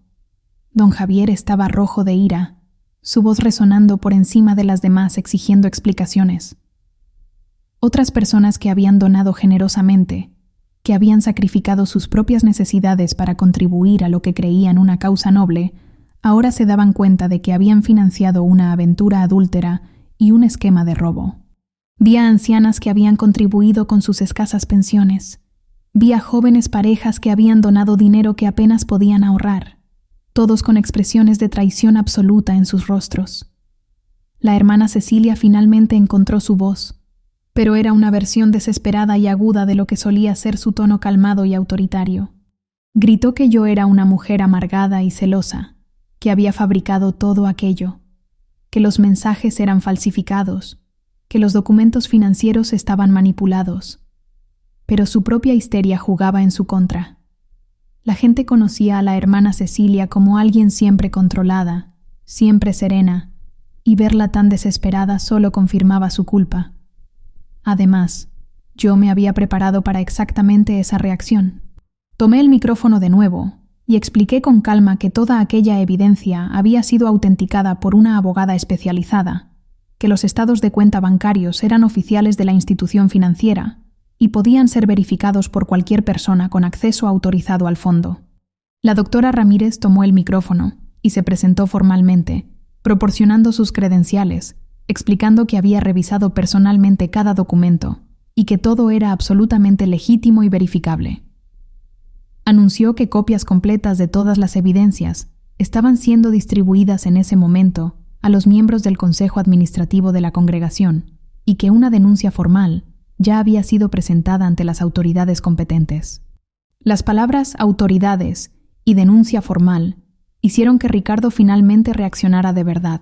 Don Javier estaba rojo de ira, su voz resonando por encima de las demás exigiendo explicaciones. Otras personas que habían donado generosamente, que habían sacrificado sus propias necesidades para contribuir a lo que creían una causa noble, ahora se daban cuenta de que habían financiado una aventura adúltera y un esquema de robo. Vi a ancianas que habían contribuido con sus escasas pensiones. Vi a jóvenes parejas que habían donado dinero que apenas podían ahorrar, todos con expresiones de traición absoluta en sus rostros. La hermana Cecilia finalmente encontró su voz, pero era una versión desesperada y aguda de lo que solía ser su tono calmado y autoritario. Gritó que yo era una mujer amargada y celosa, que había fabricado todo aquello, que los mensajes eran falsificados, que los documentos financieros estaban manipulados. Pero su propia histeria jugaba en su contra. La gente conocía a la hermana Cecilia como alguien siempre controlada, siempre serena, y verla tan desesperada solo confirmaba su culpa. Además, yo me había preparado para exactamente esa reacción. Tomé el micrófono de nuevo y expliqué con calma que toda aquella evidencia había sido autenticada por una abogada especializada, que los estados de cuenta bancarios eran oficiales de la institución financiera y podían ser verificados por cualquier persona con acceso autorizado al fondo. La doctora Ramírez tomó el micrófono y se presentó formalmente, proporcionando sus credenciales, explicando que había revisado personalmente cada documento y que todo era absolutamente legítimo y verificable. Anunció que copias completas de todas las evidencias estaban siendo distribuidas en ese momento a los miembros del Consejo Administrativo de la Congregación y que una denuncia formal ya había sido presentada ante las autoridades competentes. Las palabras autoridades y denuncia formal hicieron que Ricardo finalmente reaccionara de verdad.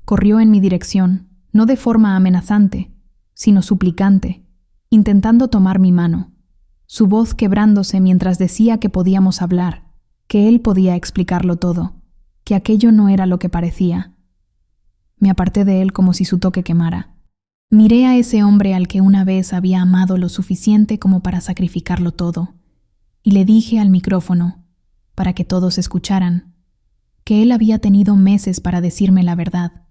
Corrió en mi dirección, no de forma amenazante, sino suplicante, intentando tomar mi mano, su voz quebrándose mientras decía que podíamos hablar, que él podía explicarlo todo, que aquello no era lo que parecía. Me aparté de él como si su toque quemara. Miré a ese hombre al que una vez había amado lo suficiente como para sacrificarlo todo, y le dije al micrófono, para que todos escucharan, que él había tenido meses para decirme la verdad.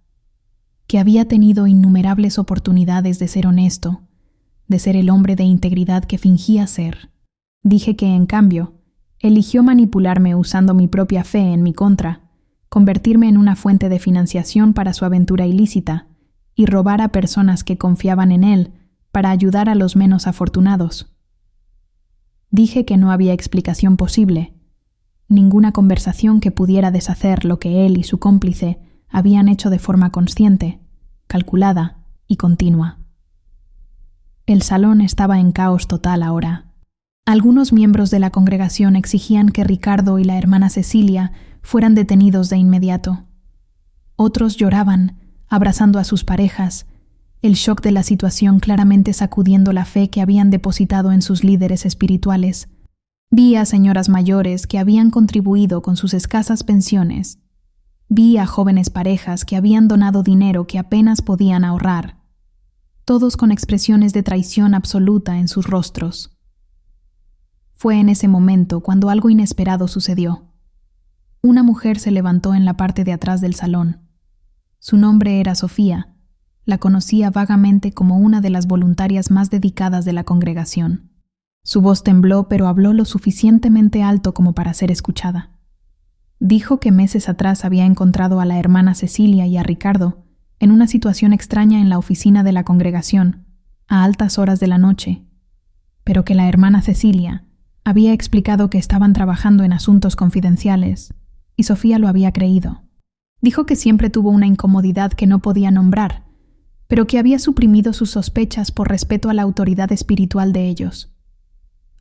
que había tenido innumerables oportunidades de ser honesto, de ser el hombre de integridad que fingía ser. Dije que, en cambio, eligió manipularme usando mi propia fe en mi contra, convertirme en una fuente de financiación para su aventura ilícita y robar a personas que confiaban en él para ayudar a los menos afortunados. Dije que no había explicación posible, ninguna conversación que pudiera deshacer lo que él y su cómplice habían hecho de forma consciente, calculada y continua. El salón estaba en caos total ahora. Algunos miembros de la congregación exigían que Ricardo y la hermana Cecilia fueran detenidos de inmediato. Otros lloraban, abrazando a sus parejas, el shock de la situación claramente sacudiendo la fe que habían depositado en sus líderes espirituales. Vi a señoras mayores que habían contribuido con sus escasas pensiones. Vi a jóvenes parejas que habían donado dinero que apenas podían ahorrar, todos con expresiones de traición absoluta en sus rostros. Fue en ese momento cuando algo inesperado sucedió. Una mujer se levantó en la parte de atrás del salón. Su nombre era Sofía. La conocía vagamente como una de las voluntarias más dedicadas de la congregación. Su voz tembló, pero habló lo suficientemente alto como para ser escuchada. Dijo que meses atrás había encontrado a la hermana Cecilia y a Ricardo en una situación extraña en la oficina de la congregación, a altas horas de la noche, pero que la hermana Cecilia había explicado que estaban trabajando en asuntos confidenciales, y Sofía lo había creído. Dijo que siempre tuvo una incomodidad que no podía nombrar, pero que había suprimido sus sospechas por respeto a la autoridad espiritual de ellos.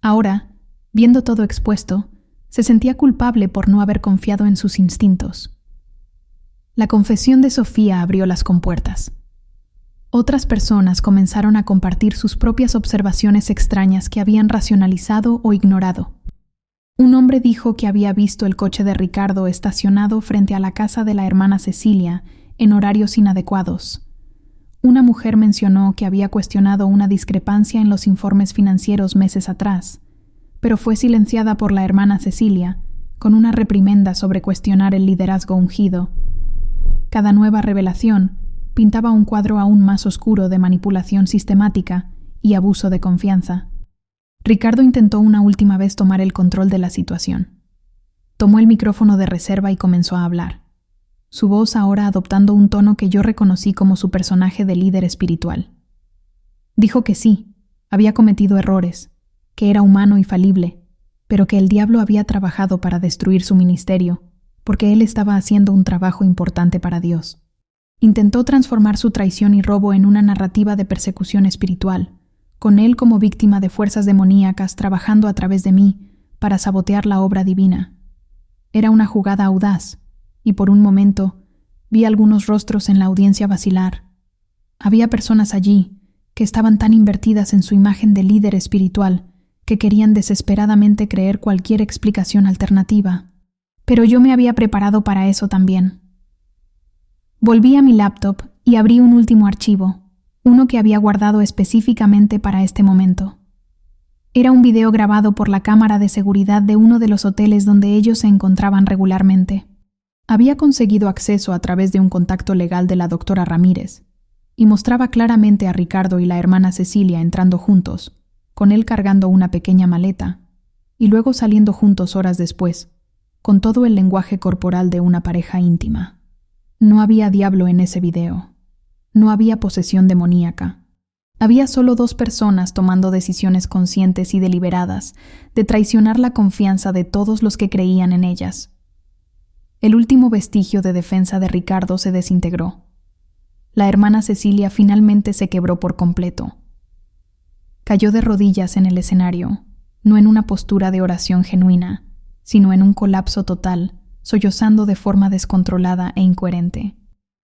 Ahora, viendo todo expuesto, se sentía culpable por no haber confiado en sus instintos. La confesión de Sofía abrió las compuertas. Otras personas comenzaron a compartir sus propias observaciones extrañas que habían racionalizado o ignorado. Un hombre dijo que había visto el coche de Ricardo estacionado frente a la casa de la hermana Cecilia en horarios inadecuados. Una mujer mencionó que había cuestionado una discrepancia en los informes financieros meses atrás, pero fue silenciada por la hermana Cecilia con una reprimenda sobre cuestionar el liderazgo ungido. Cada nueva revelación pintaba un cuadro aún más oscuro de manipulación sistemática y abuso de confianza. Ricardo intentó una última vez tomar el control de la situación. Tomó el micrófono de reserva y comenzó a hablar, su voz ahora adoptando un tono que yo reconocí como su personaje de líder espiritual. Dijo que sí, había cometido errores, que era humano y falible, pero que el diablo había trabajado para destruir su ministerio, porque él estaba haciendo un trabajo importante para Dios. Intentó transformar su traición y robo en una narrativa de persecución espiritual, con él como víctima de fuerzas demoníacas trabajando a través de mí para sabotear la obra divina. Era una jugada audaz, y por un momento vi algunos rostros en la audiencia vacilar. Había personas allí que estaban tan invertidas en su imagen de líder espiritual que querían desesperadamente creer cualquier explicación alternativa. Pero yo me había preparado para eso también. Volví a mi laptop y abrí un último archivo, uno que había guardado específicamente para este momento. Era un video grabado por la cámara de seguridad de uno de los hoteles donde ellos se encontraban regularmente. Había conseguido acceso a través de un contacto legal de la doctora Ramírez, y mostraba claramente a Ricardo y la hermana Cecilia entrando juntos, con él cargando una pequeña maleta, y luego saliendo juntos horas después, con todo el lenguaje corporal de una pareja íntima. No había diablo en ese video. No había posesión demoníaca. Había solo dos personas tomando decisiones conscientes y deliberadas de traicionar la confianza de todos los que creían en ellas. El último vestigio de defensa de Ricardo se desintegró. La hermana Cecilia finalmente se quebró por completo. Cayó de rodillas en el escenario, no en una postura de oración genuina, sino en un colapso total, sollozando de forma descontrolada e incoherente.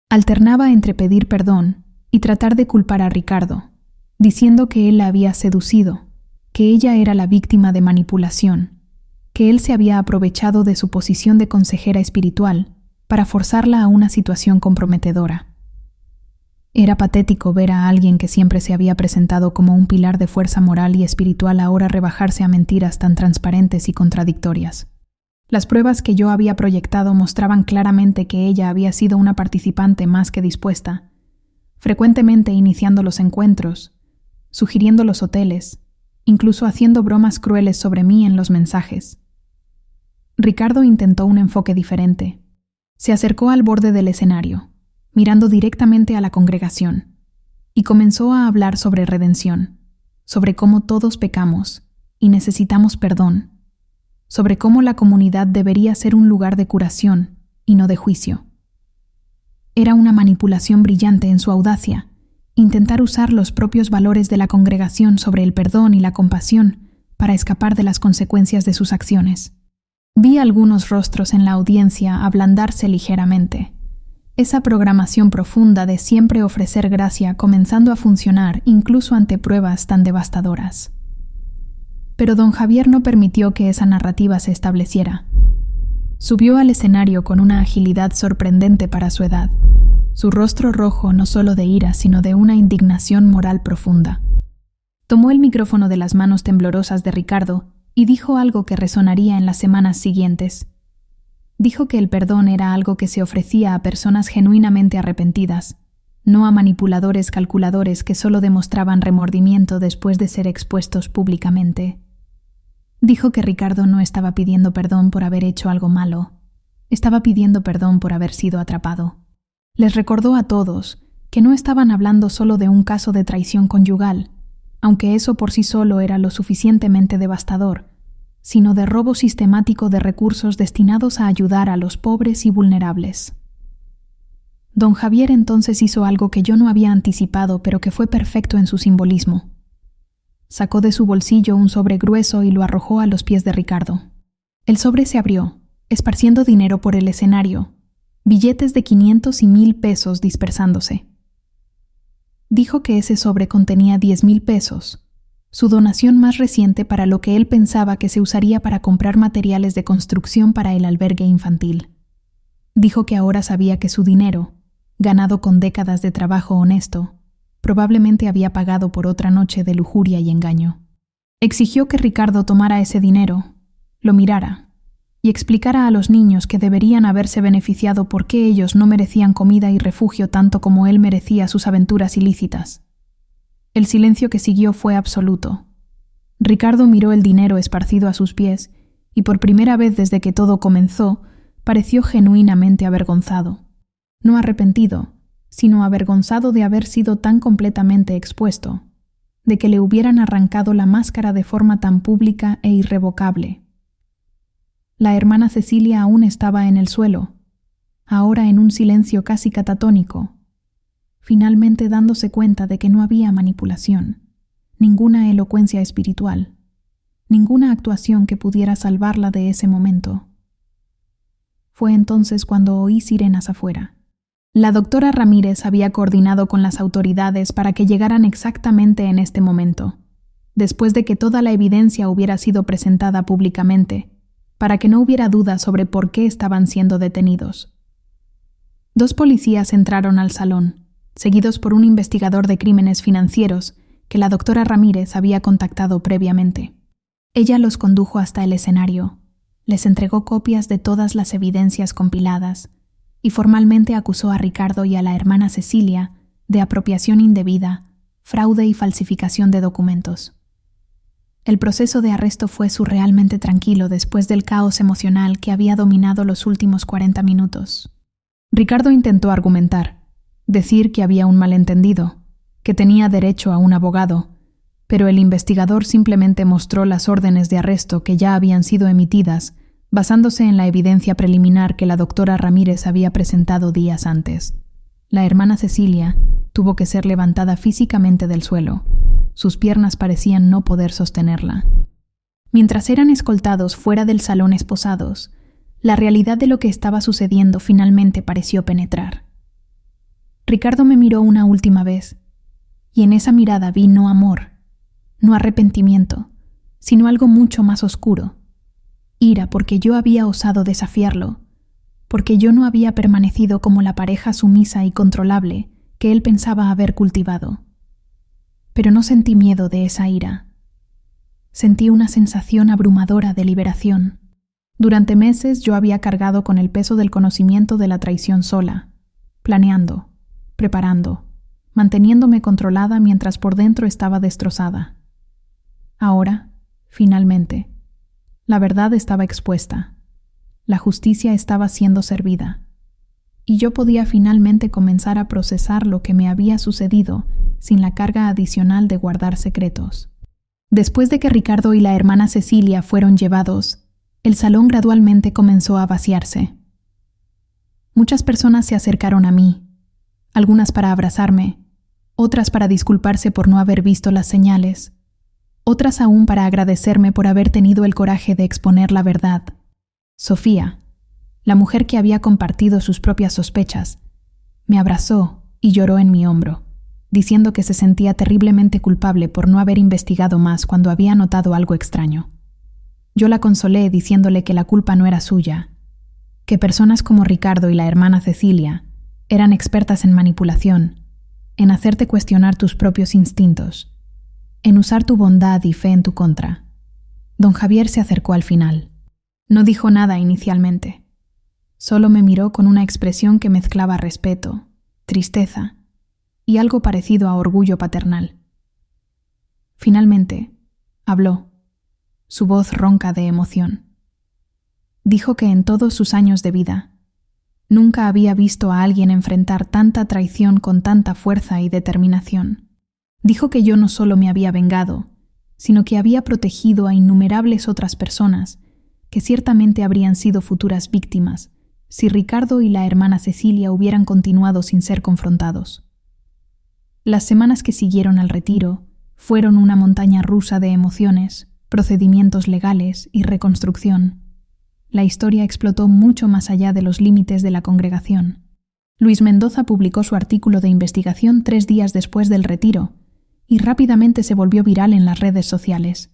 Alternaba entre pedir perdón y tratar de culpar a Ricardo, diciendo que él la había seducido, que ella era la víctima de manipulación, que él se había aprovechado de su posición de consejera espiritual para forzarla a una situación comprometedora. Era patético ver a alguien que siempre se había presentado como un pilar de fuerza moral y espiritual ahora rebajarse a mentiras tan transparentes y contradictorias. Las pruebas que yo había proyectado mostraban claramente que ella había sido una participante más que dispuesta, frecuentemente iniciando los encuentros, sugiriendo los hoteles, incluso haciendo bromas crueles sobre mí en los mensajes. Ricardo intentó un enfoque diferente. Se acercó al borde del escenario, mirando directamente a la congregación, y comenzó a hablar sobre redención, sobre cómo todos pecamos y necesitamos perdón, sobre cómo la comunidad debería ser un lugar de curación y no de juicio. Era una manipulación brillante en su audacia, intentar usar los propios valores de la congregación sobre el perdón y la compasión para escapar de las consecuencias de sus acciones. Vi algunos rostros en la audiencia ablandarse ligeramente. Esa programación profunda de siempre ofrecer gracia comenzando a funcionar incluso ante pruebas tan devastadoras. Pero don Javier no permitió que esa narrativa se estableciera. Subió al escenario con una agilidad sorprendente para su edad, su rostro rojo no solo de ira, sino de una indignación moral profunda. Tomó el micrófono de las manos temblorosas de Ricardo y dijo algo que resonaría en las semanas siguientes. Dijo que el perdón era algo que se ofrecía a personas genuinamente arrepentidas, no a manipuladores calculadores que solo demostraban remordimiento después de ser expuestos públicamente. Dijo que Ricardo no estaba pidiendo perdón por haber hecho algo malo, estaba pidiendo perdón por haber sido atrapado. Les recordó a todos que no estaban hablando solo de un caso de traición conyugal, aunque eso por sí solo era lo suficientemente devastador, sino de robo sistemático de recursos destinados a ayudar a los pobres y vulnerables. Don Javier entonces hizo algo que yo no había anticipado, pero que fue perfecto en su simbolismo. Sacó de su bolsillo un sobre grueso y lo arrojó a los pies de Ricardo. El sobre se abrió, esparciendo dinero por el escenario, billetes de 500 y 1,000 pesos dispersándose. Dijo que ese sobre contenía 10,000 pesos, su donación más reciente para lo que él pensaba que se usaría para comprar materiales de construcción para el albergue infantil. Dijo que ahora sabía que su dinero, ganado con décadas de trabajo honesto, probablemente había pagado por otra noche de lujuria y engaño. Exigió que Ricardo tomara ese dinero, lo mirara, y explicara a los niños que deberían haberse beneficiado porque ellos no merecían comida y refugio tanto como él merecía sus aventuras ilícitas. El silencio que siguió fue absoluto. Ricardo miró el dinero esparcido a sus pies y por primera vez desde que todo comenzó, pareció genuinamente avergonzado. No arrepentido, sino avergonzado de haber sido tan completamente expuesto, de que le hubieran arrancado la máscara de forma tan pública e irrevocable. La hermana Cecilia aún estaba en el suelo, ahora en un silencio casi catatónico, finalmente dándose cuenta de que no había manipulación, ninguna elocuencia espiritual, ninguna actuación que pudiera salvarla de ese momento. Fue entonces cuando oí sirenas afuera. La doctora Ramírez había coordinado con las autoridades para que llegaran exactamente en este momento, después de que toda la evidencia hubiera sido presentada públicamente, para que no hubiera duda sobre por qué estaban siendo detenidos. 2 policías entraron al salón, seguidos por un investigador de crímenes financieros que la doctora Ramírez había contactado previamente. Ella los condujo hasta el escenario, les entregó copias de todas las evidencias compiladas y formalmente acusó a Ricardo y a la hermana Cecilia de apropiación indebida, fraude y falsificación de documentos. El proceso de arresto fue surrealmente tranquilo después del caos emocional que había dominado los últimos 40 minutos. Ricardo intentó argumentar, decir que había un malentendido, que tenía derecho a un abogado, pero el investigador simplemente mostró las órdenes de arresto que ya habían sido emitidas, basándose en la evidencia preliminar que la doctora Ramírez había presentado días antes. La hermana Cecilia tuvo que ser levantada físicamente del suelo. Sus piernas parecían no poder sostenerla. Mientras eran escoltados fuera del salón esposados, la realidad de lo que estaba sucediendo finalmente pareció penetrar. Ricardo me miró una última vez, y en esa mirada vi no amor, no arrepentimiento, sino algo mucho más oscuro. Ira porque yo había osado desafiarlo, porque yo no había permanecido como la pareja sumisa y controlable que él pensaba haber cultivado. Pero no sentí miedo de esa ira. Sentí una sensación abrumadora de liberación. Durante meses yo había cargado con el peso del conocimiento de la traición sola, planeando, preparando, manteniéndome controlada mientras por dentro estaba destrozada. Ahora, finalmente, la verdad estaba expuesta. La justicia estaba siendo servida. Y yo podía finalmente comenzar a procesar lo que me había sucedido sin la carga adicional de guardar secretos. Después de que Ricardo y la hermana Cecilia fueron llevados, el salón gradualmente comenzó a vaciarse. Muchas personas se acercaron a mí, algunas para abrazarme, otras para disculparse por no haber visto las señales, otras aún para agradecerme por haber tenido el coraje de exponer la verdad. Sofía, la mujer que había compartido sus propias sospechas, me abrazó y lloró en mi hombro, diciendo que se sentía terriblemente culpable por no haber investigado más cuando había notado algo extraño. Yo la consolé diciéndole que la culpa no era suya, que personas como Ricardo y la hermana Cecilia eran expertas en manipulación, en hacerte cuestionar tus propios instintos, en usar tu bondad y fe en tu contra. Don Javier se acercó al final. No dijo nada inicialmente. Solo me miró con una expresión que mezclaba respeto, tristeza y algo parecido a orgullo paternal. Finalmente, habló, su voz ronca de emoción. Dijo que en todos sus años de vida nunca había visto a alguien enfrentar tanta traición con tanta fuerza y determinación. Dijo que yo no solo me había vengado, sino que había protegido a innumerables otras personas que ciertamente habrían sido futuras víctimas si Ricardo y la hermana Cecilia hubieran continuado sin ser confrontados. Las semanas que siguieron al retiro fueron una montaña rusa de emociones, procedimientos legales y reconstrucción. La historia explotó mucho más allá de los límites de la congregación. Luis Mendoza publicó su artículo de investigación 3 días después del retiro y rápidamente se volvió viral en las redes sociales.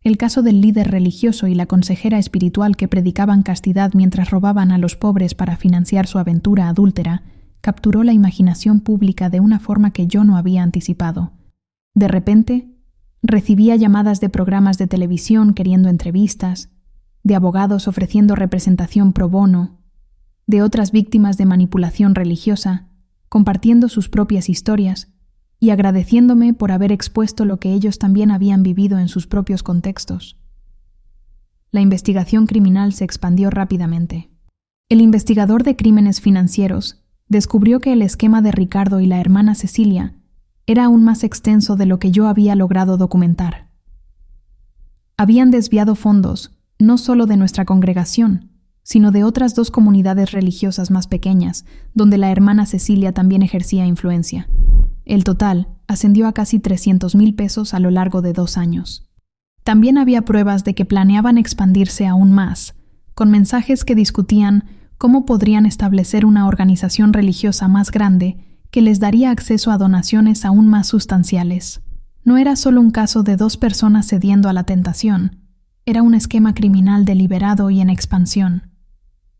El caso del líder religioso y la consejera espiritual que predicaban castidad mientras robaban a los pobres para financiar su aventura adúltera capturó la imaginación pública de una forma que yo no había anticipado. De repente, recibía llamadas de programas de televisión queriendo entrevistas, de abogados ofreciendo representación pro bono, de otras víctimas de manipulación religiosa, compartiendo sus propias historias y agradeciéndome por haber expuesto lo que ellos también habían vivido en sus propios contextos. La investigación criminal se expandió rápidamente. El investigador de crímenes financieros descubrió que el esquema de Ricardo y la hermana Cecilia era aún más extenso de lo que yo había logrado documentar. Habían desviado fondos no solo de nuestra congregación, sino de otras 2 comunidades religiosas más pequeñas, donde la hermana Cecilia también ejercía influencia. El total ascendió a casi 300,000 pesos a lo largo de 2 años. También había pruebas de que planeaban expandirse aún más, con mensajes que discutían cómo podrían establecer una organización religiosa más grande que les daría acceso a donaciones aún más sustanciales. No era solo un caso de 2 personas cediendo a la tentación, era un esquema criminal deliberado y en expansión.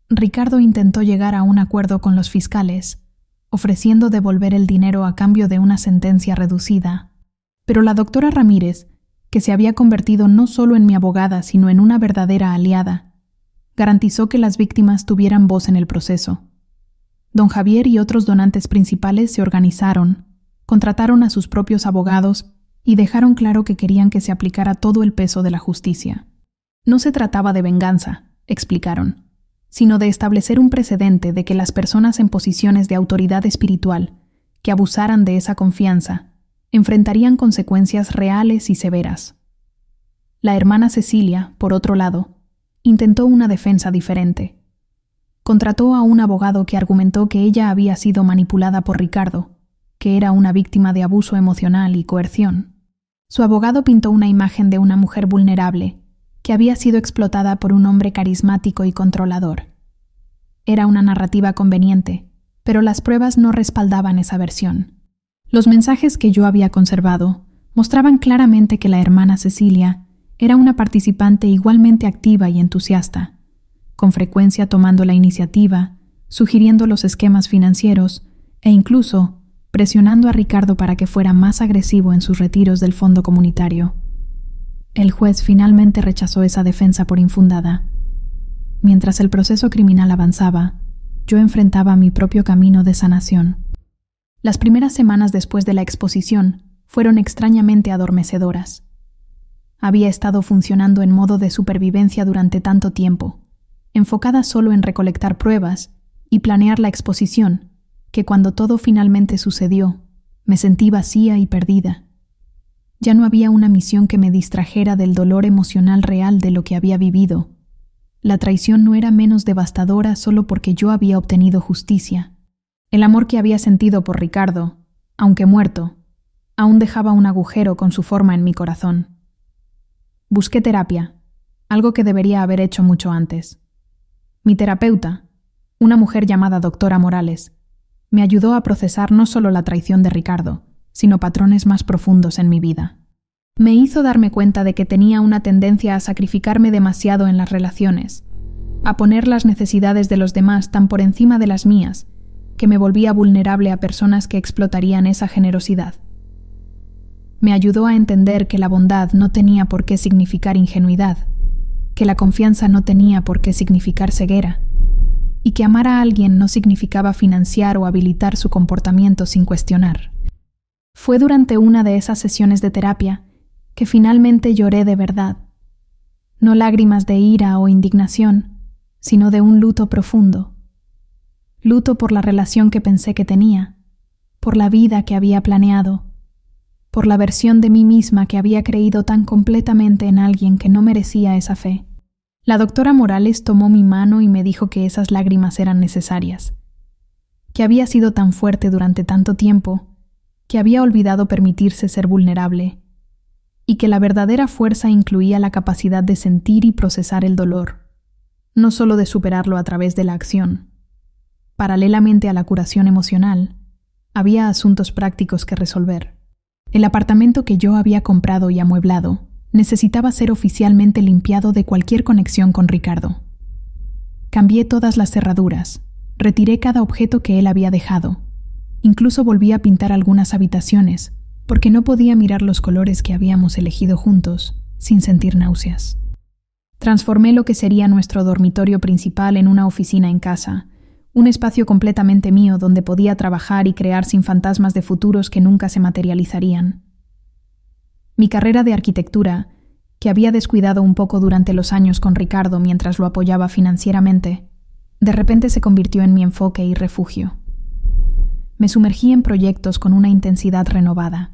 Ricardo intentó llegar a un acuerdo con los fiscales, ofreciendo devolver el dinero a cambio de una sentencia reducida. Pero la doctora Ramírez, que se había convertido no solo en mi abogada, sino en una verdadera aliada, garantizó que las víctimas tuvieran voz en el proceso. Don Javier y otros donantes principales se organizaron, contrataron a sus propios abogados y dejaron claro que querían que se aplicara todo el peso de la justicia. No se trataba de venganza, explicaron, sino de establecer un precedente de que las personas en posiciones de autoridad espiritual que abusaran de esa confianza enfrentarían consecuencias reales y severas. La hermana Cecilia, por otro lado, intentó una defensa diferente. Contrató a un abogado que argumentó que ella había sido manipulada por Ricardo, que era una víctima de abuso emocional y coerción. Su abogado pintó una imagen de una mujer vulnerable que había sido explotada por un hombre carismático y controlador. Era una narrativa conveniente, pero las pruebas no respaldaban esa versión. Los mensajes que yo había conservado mostraban claramente que la hermana Cecilia era una participante igualmente activa y entusiasta, con frecuencia tomando la iniciativa, sugiriendo los esquemas financieros e incluso presionando a Ricardo para que fuera más agresivo en sus retiros del fondo comunitario. El juez finalmente rechazó esa defensa por infundada. Mientras el proceso criminal avanzaba, yo enfrentaba mi propio camino de sanación. Las primeras semanas después de la exposición fueron extrañamente adormecedoras. Había estado funcionando en modo de supervivencia durante tanto tiempo, enfocada solo en recolectar pruebas y planear la exposición, que cuando todo finalmente sucedió, me sentí vacía y perdida. Ya no había una misión que me distrajera del dolor emocional real de lo que había vivido. La traición no era menos devastadora solo porque yo había obtenido justicia. El amor que había sentido por Ricardo, aunque muerto, aún dejaba un agujero con su forma en mi corazón. Busqué terapia, algo que debería haber hecho mucho antes. Mi terapeuta, una mujer llamada doctora Morales, me ayudó a procesar no solo la traición de Ricardo, sino patrones más profundos en mi vida. Me hizo darme cuenta de que tenía una tendencia a sacrificarme demasiado en las relaciones, a poner las necesidades de los demás tan por encima de las mías, que me volvía vulnerable a personas que explotarían esa generosidad. Me ayudó a entender que la bondad no tenía por qué significar ingenuidad, que la confianza no tenía por qué significar ceguera, y que amar a alguien no significaba financiar o habilitar su comportamiento sin cuestionar. Fue durante una de esas sesiones de terapia que finalmente lloré de verdad. No lágrimas de ira o indignación, sino de un luto profundo. Luto por la relación que pensé que tenía, por la vida que había planeado, por la versión de mí misma que había creído tan completamente en alguien que no merecía esa fe. La doctora Morales tomó mi mano y me dijo que esas lágrimas eran necesarias, que había sido tan fuerte durante tanto tiempo, que había olvidado permitirse ser vulnerable, y que la verdadera fuerza incluía la capacidad de sentir y procesar el dolor, no solo de superarlo a través de la acción. Paralelamente a la curación emocional, había asuntos prácticos que resolver. El apartamento que yo había comprado y amueblado necesitaba ser oficialmente limpiado de cualquier conexión con Ricardo. Cambié todas las cerraduras, retiré cada objeto que él había dejado. Incluso volví a pintar algunas habitaciones, porque no podía mirar los colores que habíamos elegido juntos, sin sentir náuseas. Transformé lo que sería nuestro dormitorio principal en una oficina en casa, un espacio completamente mío donde podía trabajar y crear sin fantasmas de futuros que nunca se materializarían. Mi carrera de arquitectura, que había descuidado un poco durante los años con Ricardo mientras lo apoyaba financieramente, de repente se convirtió en mi enfoque y refugio. Me sumergí en proyectos con una intensidad renovada.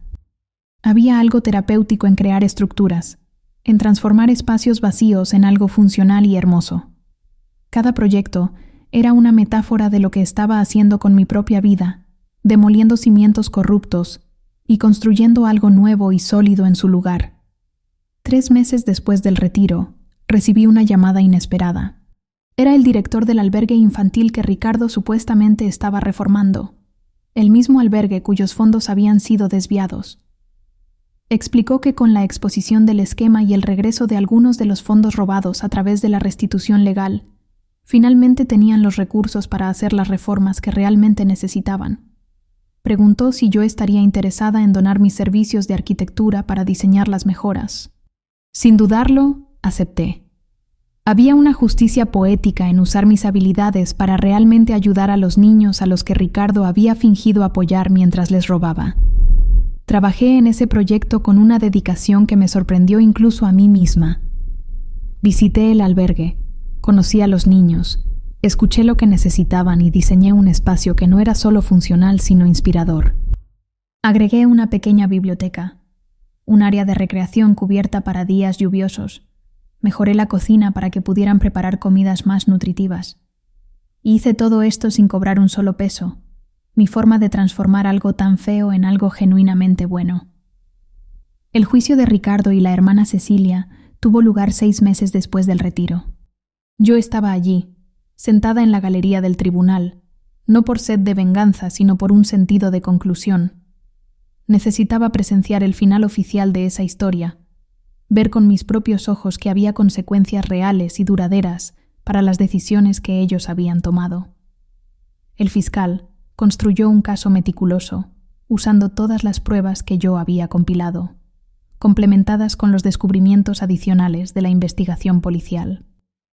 Había algo terapéutico en crear estructuras, en transformar espacios vacíos en algo funcional y hermoso. Cada proyecto era una metáfora de lo que estaba haciendo con mi propia vida, demoliendo cimientos corruptos y construyendo algo nuevo y sólido en su lugar. 3 meses después del retiro, recibí una llamada inesperada. Era el director del albergue infantil que Ricardo supuestamente estaba reformando, el mismo albergue cuyos fondos habían sido desviados. Explicó que con la exposición del esquema y el regreso de algunos de los fondos robados a través de la restitución legal, finalmente tenían los recursos para hacer las reformas que realmente necesitaban. Preguntó si yo estaría interesada en donar mis servicios de arquitectura para diseñar las mejoras. Sin dudarlo, acepté. Había una justicia poética en usar mis habilidades para realmente ayudar a los niños a los que Ricardo había fingido apoyar mientras les robaba. Trabajé en ese proyecto con una dedicación que me sorprendió incluso a mí misma. Visité el albergue, conocí a los niños, escuché lo que necesitaban y diseñé un espacio que no era solo funcional sino inspirador. Agregué una pequeña biblioteca, un área de recreación cubierta para días lluviosos. Mejoré la cocina para que pudieran preparar comidas más nutritivas. Hice todo esto sin cobrar un solo peso, mi forma de transformar algo tan feo en algo genuinamente bueno. El juicio de Ricardo y la hermana Cecilia tuvo lugar 6 meses después del retiro. Yo estaba allí, sentada en la galería del tribunal, no por sed de venganza, sino por un sentido de conclusión. Necesitaba presenciar el final oficial de esa historia, ver con mis propios ojos que había consecuencias reales y duraderas para las decisiones que ellos habían tomado. El fiscal construyó un caso meticuloso, usando todas las pruebas que yo había compilado, complementadas con los descubrimientos adicionales de la investigación policial.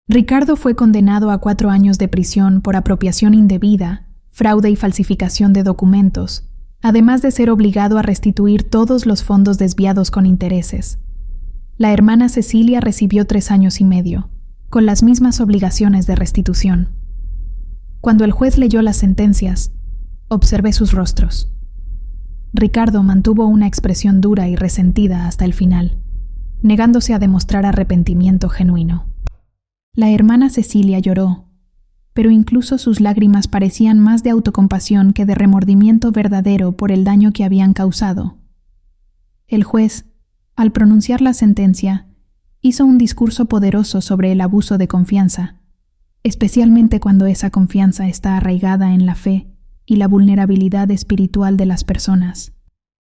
Ricardo fue condenado a 4 años de prisión por apropiación indebida, fraude y falsificación de documentos, además de ser obligado a restituir todos los fondos desviados con intereses. La hermana Cecilia recibió 3 años y medio, con las mismas obligaciones de restitución. Cuando el juez leyó las sentencias, observé sus rostros. Ricardo mantuvo una expresión dura y resentida hasta el final, negándose a demostrar arrepentimiento genuino. La hermana Cecilia lloró, pero incluso sus lágrimas parecían más de autocompasión que de remordimiento verdadero por el daño que habían causado. El juez, al pronunciar la sentencia, hizo un discurso poderoso sobre el abuso de confianza, especialmente cuando esa confianza está arraigada en la fe y la vulnerabilidad espiritual de las personas.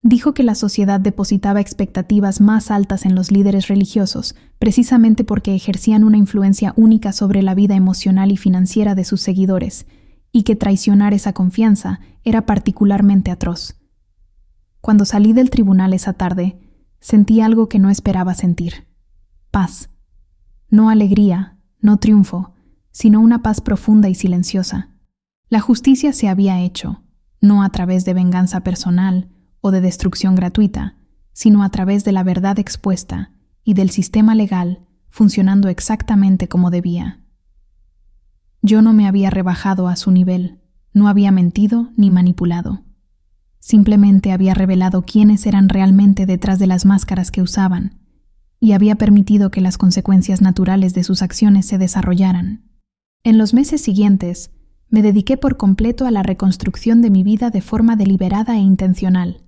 Dijo que la sociedad depositaba expectativas más altas en los líderes religiosos, precisamente porque ejercían una influencia única sobre la vida emocional y financiera de sus seguidores, y que traicionar esa confianza era particularmente atroz. Cuando salí del tribunal esa tarde, sentí algo que no esperaba sentir: paz. No alegría, no triunfo, sino una paz profunda y silenciosa. La justicia se había hecho, no a través de venganza personal o de destrucción gratuita, sino a través de la verdad expuesta y del sistema legal funcionando exactamente como debía. Yo no me había rebajado a su nivel, no había mentido ni manipulado. Simplemente había revelado quiénes eran realmente detrás de las máscaras que usaban, y había permitido que las consecuencias naturales de sus acciones se desarrollaran. En los meses siguientes, me dediqué por completo a la reconstrucción de mi vida de forma deliberada e intencional.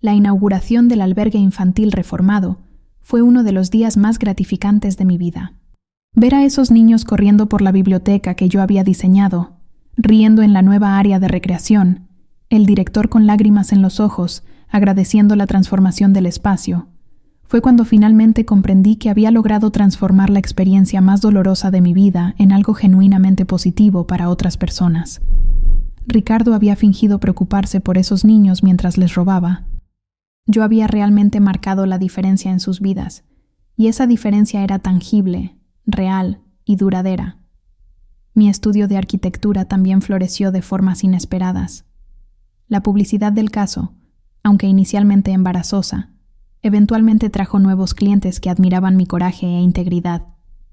La inauguración del albergue infantil reformado fue uno de los días más gratificantes de mi vida. Ver a esos niños corriendo por la biblioteca que yo había diseñado, riendo en la nueva área de recreación, el director con lágrimas en los ojos, agradeciendo la transformación del espacio, fue cuando finalmente comprendí que había logrado transformar la experiencia más dolorosa de mi vida en algo genuinamente positivo para otras personas. Ricardo había fingido preocuparse por esos niños mientras les robaba. Yo había realmente marcado la diferencia en sus vidas, y esa diferencia era tangible, real y duradera. Mi estudio de arquitectura también floreció de formas inesperadas. La publicidad del caso, aunque inicialmente embarazosa, eventualmente trajo nuevos clientes que admiraban mi coraje e integridad.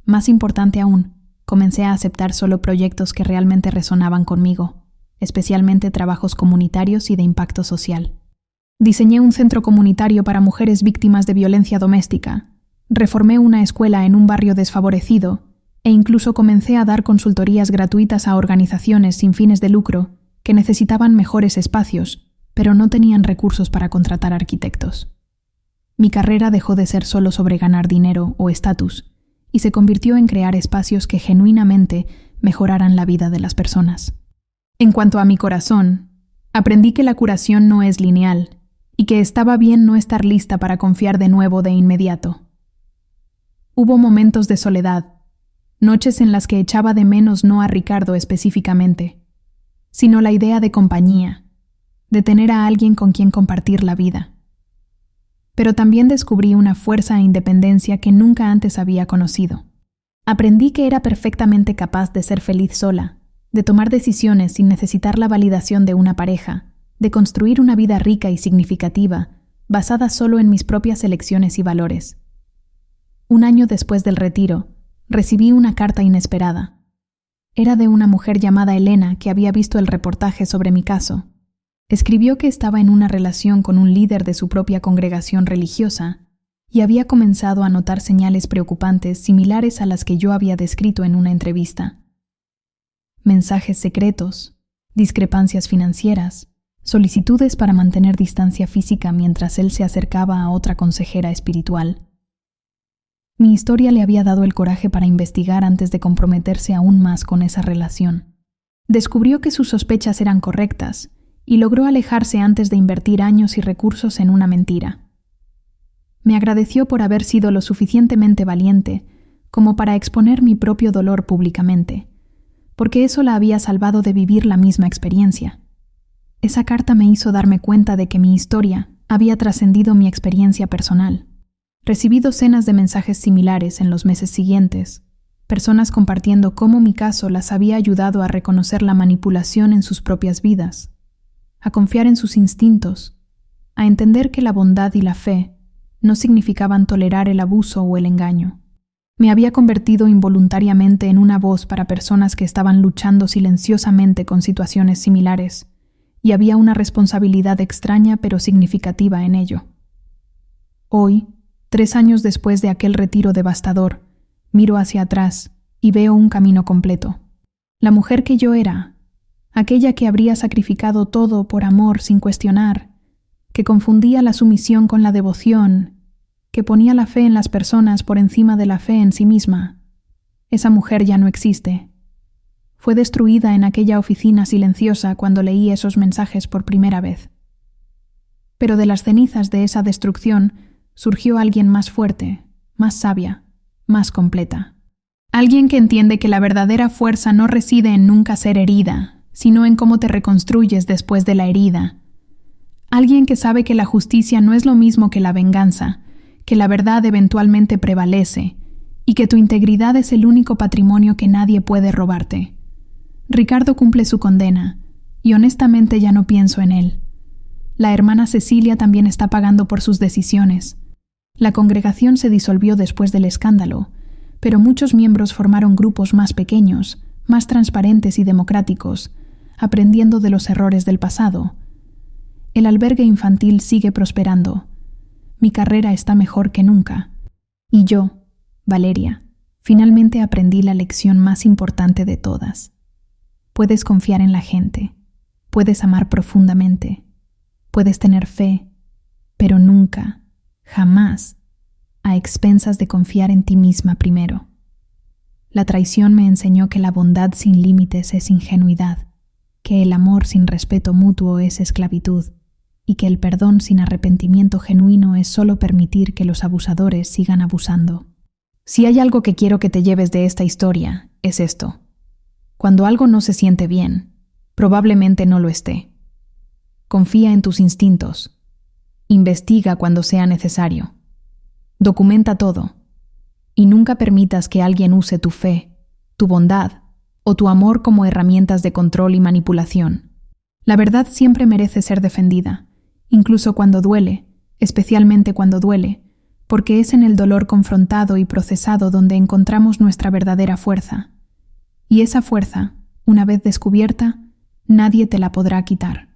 Más importante aún, comencé a aceptar solo proyectos que realmente resonaban conmigo, especialmente trabajos comunitarios y de impacto social. Diseñé un centro comunitario para mujeres víctimas de violencia doméstica, reformé una escuela en un barrio desfavorecido e incluso comencé a dar consultorías gratuitas a organizaciones sin fines de lucro que necesitaban mejores espacios, pero no tenían recursos para contratar arquitectos. Mi carrera dejó de ser solo sobre ganar dinero o estatus y se convirtió en crear espacios que genuinamente mejoraran la vida de las personas. En cuanto a mi corazón, aprendí que la curación no es lineal y que estaba bien no estar lista para confiar de nuevo de inmediato. Hubo momentos de soledad, noches en las que echaba de menos no a Ricardo específicamente, sino la idea de compañía, de tener a alguien con quien compartir la vida. Pero también descubrí una fuerza e independencia que nunca antes había conocido. Aprendí que era perfectamente capaz de ser feliz sola, de tomar decisiones sin necesitar la validación de una pareja, de construir una vida rica y significativa, basada solo en mis propias elecciones y valores. Un año después del retiro, recibí una carta inesperada. Era de una mujer llamada Elena que había visto el reportaje sobre mi caso. Escribió que estaba en una relación con un líder de su propia congregación religiosa y había comenzado a notar señales preocupantes similares a las que yo había descrito en una entrevista. Mensajes secretos, discrepancias financieras, solicitudes para mantener distancia física mientras él se acercaba a otra consejera espiritual. Mi historia le había dado el coraje para investigar antes de comprometerse aún más con esa relación. Descubrió que sus sospechas eran correctas y logró alejarse antes de invertir años y recursos en una mentira. Me agradeció por haber sido lo suficientemente valiente como para exponer mi propio dolor públicamente, porque eso la había salvado de vivir la misma experiencia. Esa carta me hizo darme cuenta de que mi historia había trascendido mi experiencia personal. Recibí docenas de mensajes similares en los meses siguientes, personas compartiendo cómo mi caso las había ayudado a reconocer la manipulación en sus propias vidas. a confiar en sus instintos, a entender que la bondad y la fe no significaban tolerar el abuso o el engaño. Me había convertido involuntariamente en una voz para personas que estaban luchando silenciosamente con situaciones similares, y había una responsabilidad extraña pero significativa en ello. Hoy, 3 años después de aquel retiro devastador, miro hacia atrás y veo un camino completo. La mujer que yo era, aquella que habría sacrificado todo por amor sin cuestionar, que confundía la sumisión con la devoción, que ponía la fe en las personas por encima de la fe en sí misma. Esa mujer ya no existe. Fue destruida en aquella oficina silenciosa cuando leí esos mensajes por primera vez. Pero de las cenizas de esa destrucción surgió alguien más fuerte, más sabia, más completa. Alguien que entiende que la verdadera fuerza no reside en nunca ser herida, sino en cómo te reconstruyes después de la herida. Alguien que sabe que la justicia no es lo mismo que la venganza, que la verdad eventualmente prevalece y que tu integridad es el único patrimonio que nadie puede robarte. Ricardo cumple su condena y honestamente ya no pienso en él. La hermana Cecilia también está pagando por sus decisiones. La congregación se disolvió después del escándalo, pero muchos miembros formaron grupos más pequeños, más transparentes y democráticos, aprendiendo de los errores del pasado. El albergue infantil sigue prosperando. Mi carrera está mejor que nunca. Y yo, Valeria, finalmente aprendí la lección más importante de todas. Puedes confiar en la gente, puedes amar profundamente, puedes tener fe, pero nunca, jamás, a expensas de confiar en ti misma primero. La traición me enseñó que la bondad sin límites es ingenuidad, que el amor sin respeto mutuo es esclavitud, y que el perdón sin arrepentimiento genuino es solo permitir que los abusadores sigan abusando. Si hay algo que quiero que te lleves de esta historia, es esto. Cuando algo no se siente bien, probablemente no lo esté. Confía en tus instintos. Investiga cuando sea necesario. Documenta todo. Y nunca permitas que alguien use tu fe, tu bondad o tu amor como herramientas de control y manipulación. La verdad siempre merece ser defendida, incluso cuando duele, especialmente cuando duele, porque es en el dolor confrontado y procesado donde encontramos nuestra verdadera fuerza. Y esa fuerza, una vez descubierta, nadie te la podrá quitar.